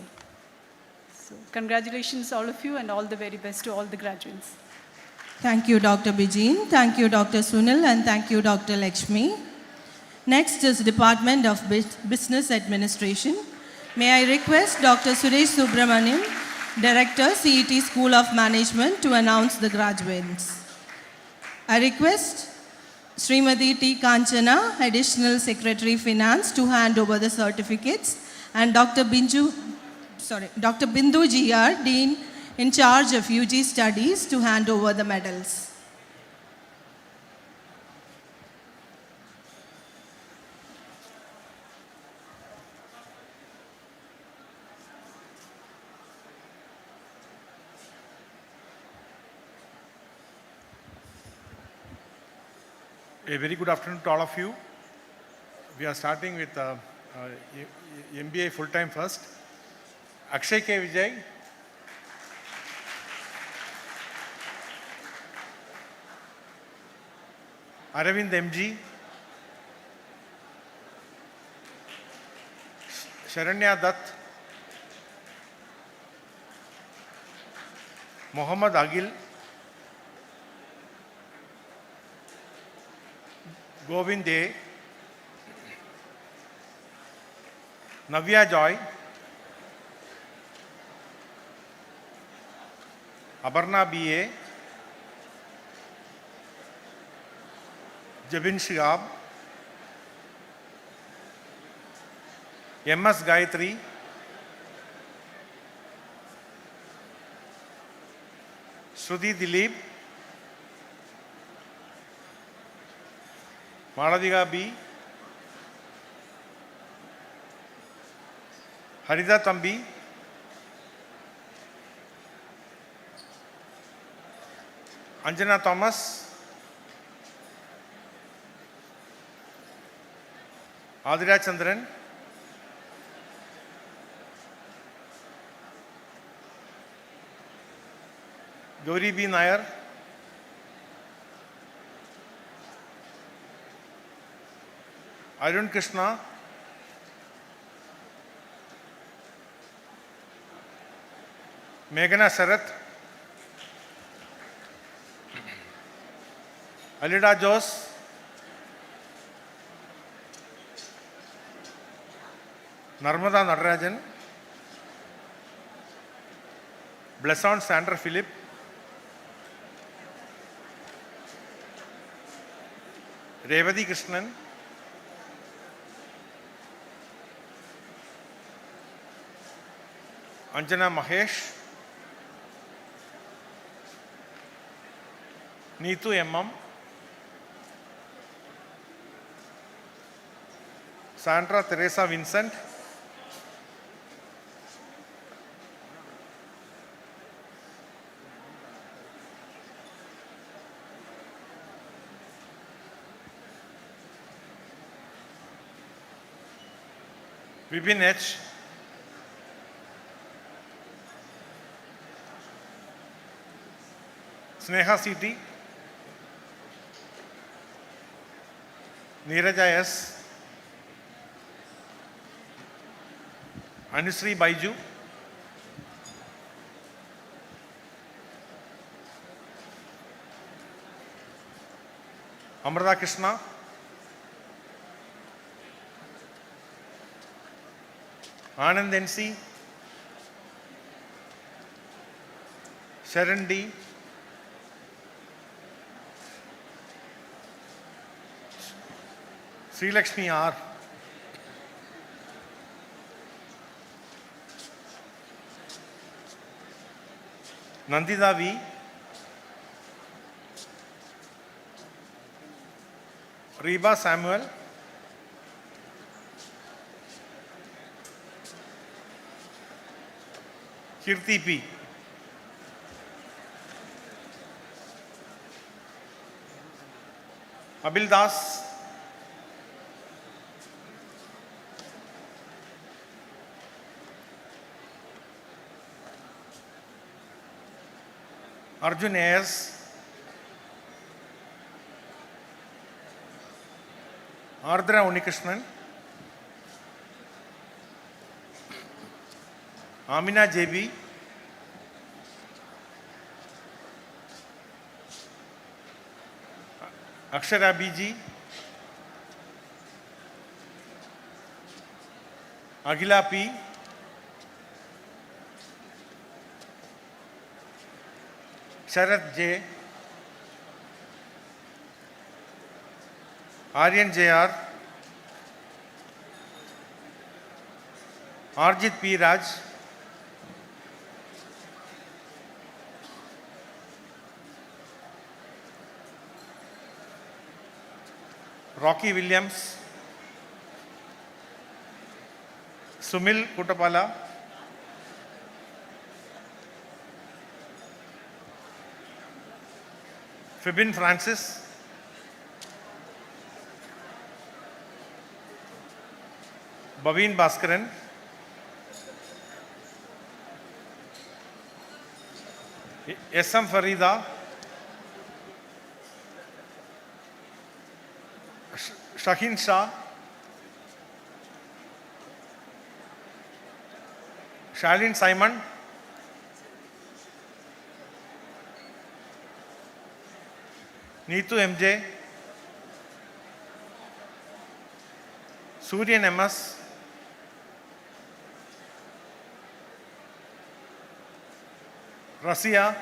So congratulations all of you and all the very best to all the graduates. Thank you, Dr. Bijin. Thank you, Dr. Sunil, and thank you, Dr. Lakshmi. Next is Department of Business Administration. May I request Dr. Suresh Subramanian, Director, CET School of Management, to announce the graduates. I request Srimati T. Kanchana, Additional Secretary Finance, to hand over the certificates, and Dr. Bindu GR, Dean in charge of UG Studies, to hand over the medals. A very good afternoon to all of you. We are starting with MBA full-time first. Akshay K. Vijay, Aravind MG, Sharanya Dutt, Mohammad Agil, Govind A, Navya Joy, Abarna B.A., Jabin Shihab, M.S. Gayatri, Shruti Dilip, Maladika B, Harida Tambi, Anjana Thomas, Adira Chandran, Gauri B. Nair, Arun Krishna, Meghana Sarath, Alida Jose, Narmada Natarajan, Blesson Sandra Philip, Revati Krishnan, Anjana Mahesh, Neetu M.M, Sandra Teresa Vincent, Vipin H, Sneha C.T, Neeraja S, Anusri Baiju, Amrita Krishna, Anand NC, Sharon D, Sri Lakshmi R, Nandita V, Reba Samuel, Kirti P, Abil Das, Arjun A.S., Ardra Unikrishnan, Amina JB, Akshara BG, Agila P, Sharath J, Aryan JR, Arjit P. Raj, Rocky Williams, Sumil Kutapala, Fibin Francis, Bhavin Bhaskaran, S.M. Farida, Shahin Shah, Shalin Simon, Neetu MJ, Suryan MS, Rasia,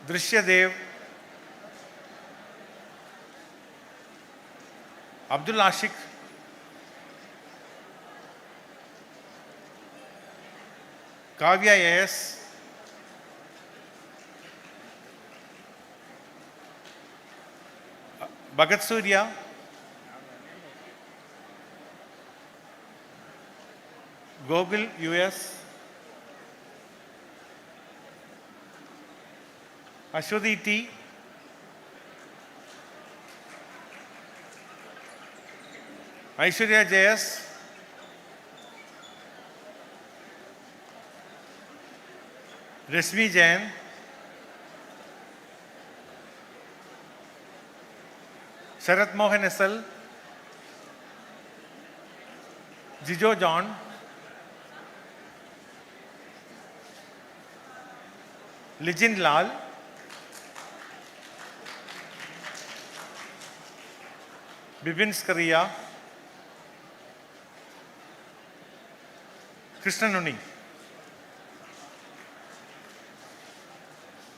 Drishya Dev, Abdul Ashik, Kavya A.S., Bhagat Surya, Gogul U.S., Ashwati T., Aishwarya J.S., Rashmi Jain, Sharat Mohan S.L., Jijo John, Lijin Lal, Bipin Skaria, Krishnan Uni.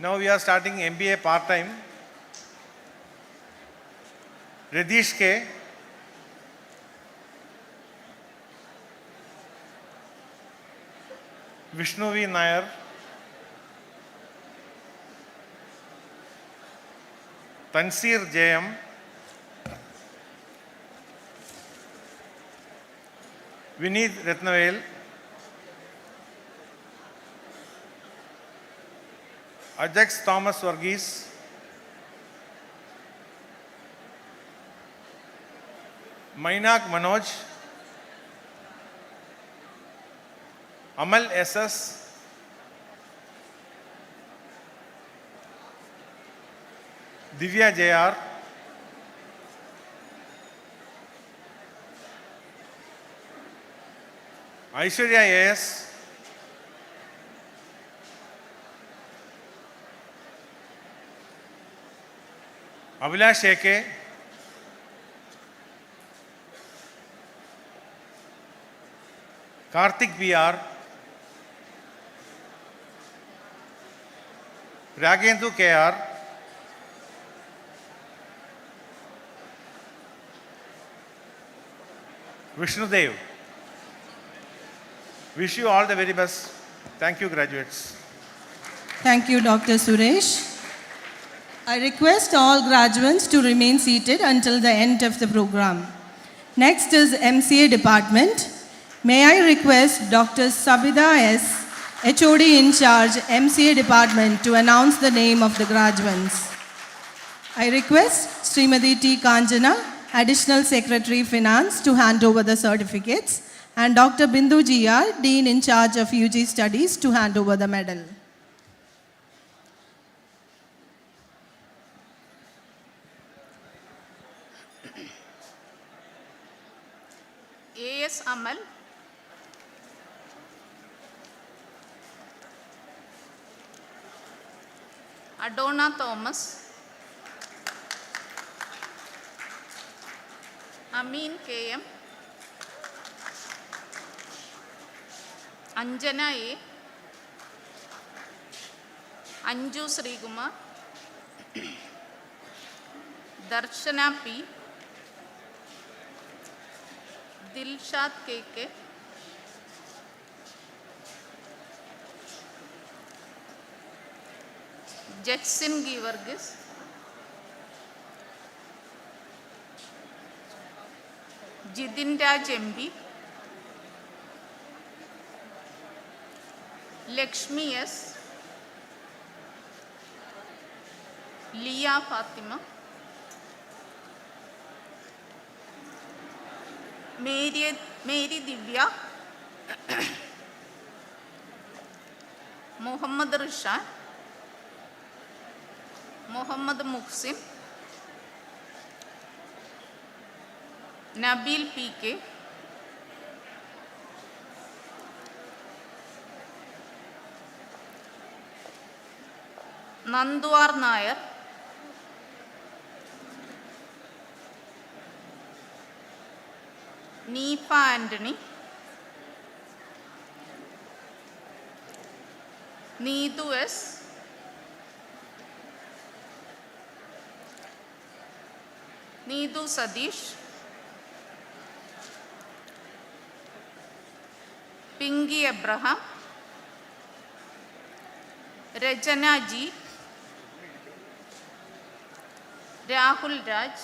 Now we are starting MBA part-time. Radish K, Vishnu V. Nair, Tansir J.M., Vineet Ratnavel, Ajax Thomas Varghese, Mainak Manoj, Amal S.S., Divya J.R., Aishwarya A.S., Abhilash A.K., Karthik B.R., Ragendu K.R., Vishnudev. Wish you all the very best. Thank you, graduates. Thank you, Dr. Suresh. I request all graduates to remain seated until the end of the program. Next is MCA department. May I request Dr. Sabida S., HOD in charge, MCA department, to announce the name of the graduates. I request Srimati T. Kanjana, Additional Secretary Finance, to hand over the certificates, and Dr. Bindu GR, Dean in charge of UG Studies, to hand over the medal. A.S. Amal, Adona Thomas, Amin K.M., Anjana A., Anju Srikumar, Darshana P., Dilshad K.K., Jetsin Givargis, Jidin Raj MB, Lakshmi S., Leah Fatima, Mary Divya, Muhammad Rishad, Muhammad Muhsin, Nabil P.K., Nanduar Nair, Neefa Anthony, Needu S., Needu Sadish, Pingy Abraham, Rajana G, Rahul Raj,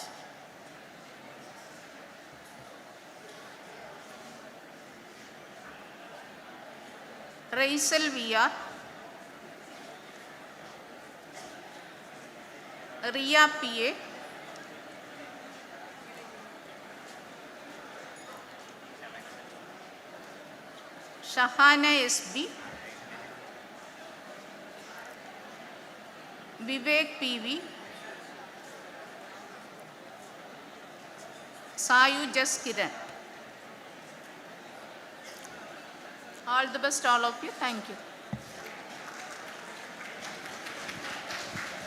Raisal VR, Ria PA, Shahana SB, Vivek PV, Sayu Jaskiran. All the best, all of you. Thank you.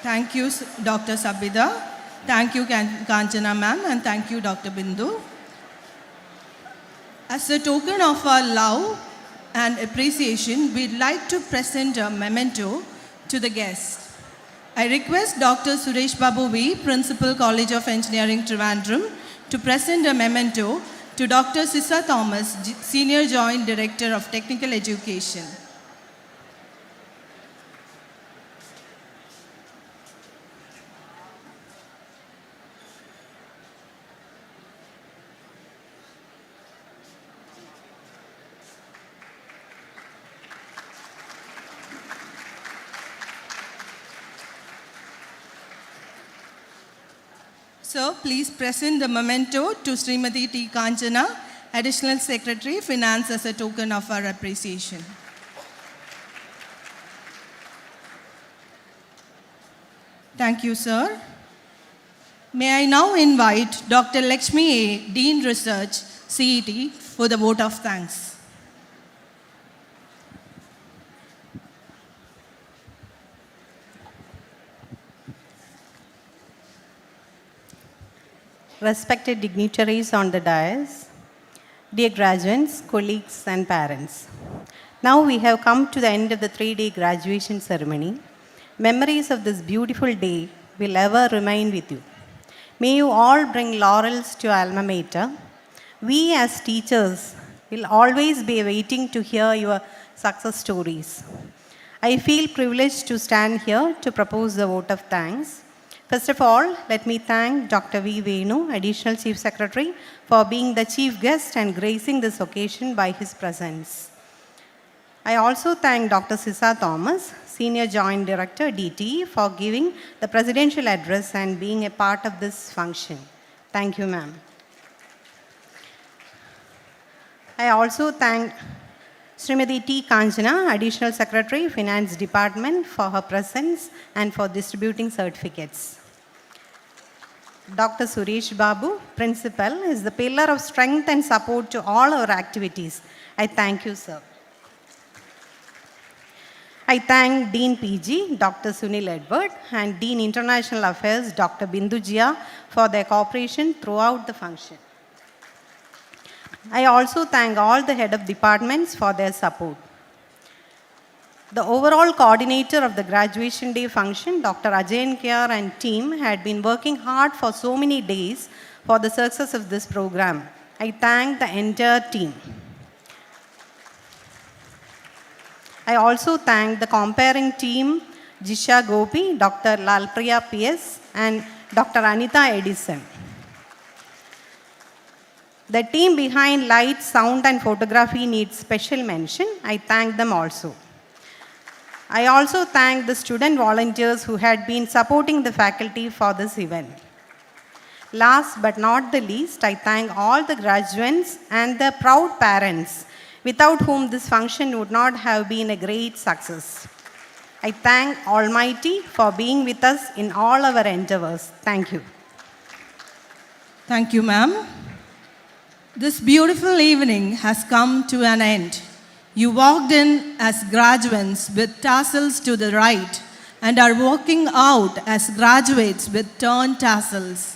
Thank you, Dr. Sabida. Thank you, Kanchana ma'am, and thank you, Dr. Bindu. As a token of our love and appreciation, we'd like to present a memento to the guests. I request Dr. Suresh Babu V, Principal, College of Engineering Trivandrum, to present a memento to Dr. Sissa Thomas, Senior Joint Director of Technical Education. So, please present the memento to Srimati T. Kanchana, Additional Secretary, Finance, as a token of our appreciation. Thank you, sir. May I now invite Dr. Lakshmi A., Dean Research, CET, for the vote of thanks. Respected dignitaries on the dais, dear graduates, colleagues and parents. Now we have come to the end of the 3-day graduation ceremony. Memories of this beautiful day will ever remain with you. May you all bring laurels to your alma mater. We as teachers will always be waiting to hear your success stories. I feel privileged to stand here to propose the vote of thanks. First of all, let me thank Dr. V. Venu, Additional Chief Secretary, for being the chief guest and gracing this occasion by his presence. I also thank Dr. Sissa Thomas, Senior Joint Director, DTE, for giving the presidential address and being a part of this function. Thank you, ma'am. I also thank Srimati T. Kanchana, Additional Secretary, Finance Department, for her presence and for distributing certificates. Dr. Suresh Babu, Principal, is the pillar of strength and support to all our activities. I thank you, sir. I thank Dean PG, Dr. Sunil Edward, and Dean International Affairs, Dr. Bindu Jia, for their cooperation throughout the function. I also thank all the head of departments for their support. The overall coordinator of the graduation day function, Dr. Ajayan Kyar and team, had been working hard for so many days for the success of this program. I thank the entire team. I also thank the comparing team, Jisha Gopi, Dr. Lalpriya PS, and Dr. Anita Edison. The team behind light, sound, and photography needs special mention. I thank them also. I also thank the student volunteers who had been supporting the faculty for this event. Last but not the least, I thank all the graduates and their proud parents, without whom this function would not have been a great success. I thank Almighty for being with us in all our endeavors. Thank you. Thank you, ma'am. This beautiful evening has come to an end. You walked in as graduates with tassels to the right and are walking out as graduates with turned tassels.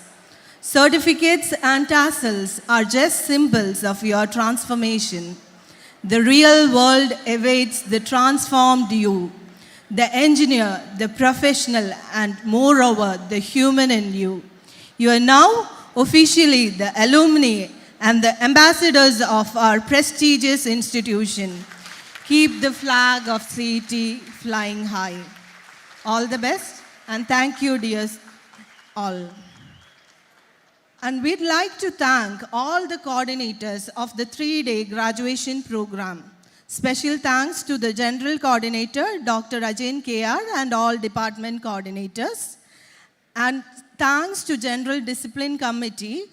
Certificates and tassels are just symbols of your transformation. The real world awaits the transformed you, the engineer, the professional, and moreover, the human in you. You are now officially the alumni and the ambassadors of our prestigious institution. Keep the flag of CET flying high. All the best, and thank you, dears all. And we'd like to thank all the coordinators of the 3-day graduation program. Special thanks to the General Coordinator, Dr. Ajain KR, and all department coordinators. And thanks to General Discipline Committee,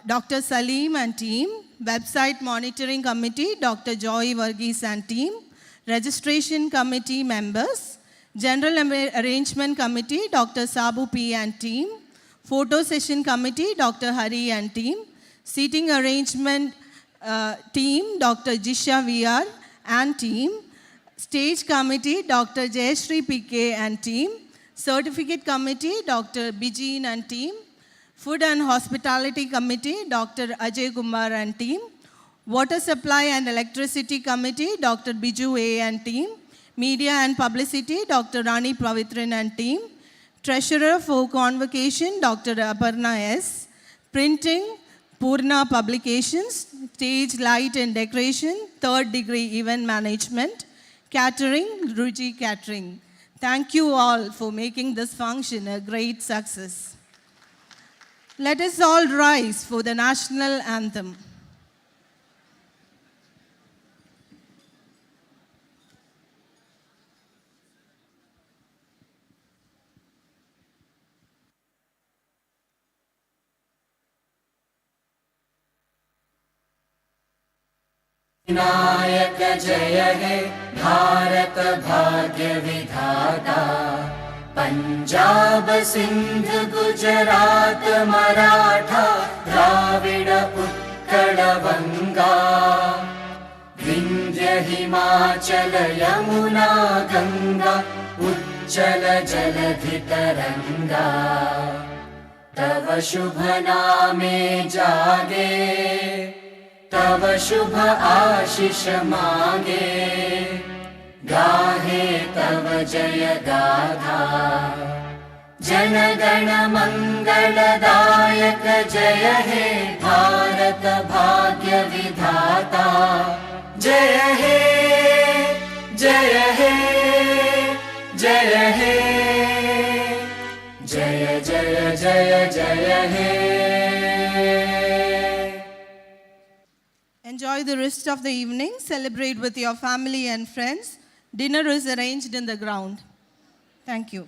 Dr. Salim and team, Website Monitoring Committee, Dr. Joy Varghese and team, Registration Committee members, General Arrangement Committee, Dr. Sabu P and team, Photo Session Committee, Dr. Hari and team, Seating Arrangement team, Dr. Jisha VR and team, Stage Committee, Dr. Jayashree PK and team, Certificate Committee, Dr. Bijeen and team, Food and Hospitality Committee, Dr. Ajay Kumar and team, Water Supply and Electricity Committee, Dr. Biju A and team, Media and Publicity, Dr. Rani Pavitran and team, Treasurer for Convocation, Dr. Aparna S, Printing, Purna Publications, Stage Light and Decoration, 3rd Degree Event Management, Catering, Ruji Catering. Thank you all for making this function a great success. Let us all rise for the national anthem. Vinayak जय हे भारत भाग्य विधाता पंजाब सिंध गुजरात मराठा द्राविड उत्कल बंगा विंध्य हिमाचल यमुना गंगा उच्चल जलधि तरंगा तव शुभ नामे जागे तव शुभ आशीष मांगे गाहे तव जय गाथा जन गण मंगलदायक जय हे भारत भाग्य विधाता जय हे जय हे जय हे जय जय जय जय हे. Enjoy the rest of the evening. Celebrate with your family and friends. Dinner is arranged in the ground. Thank you.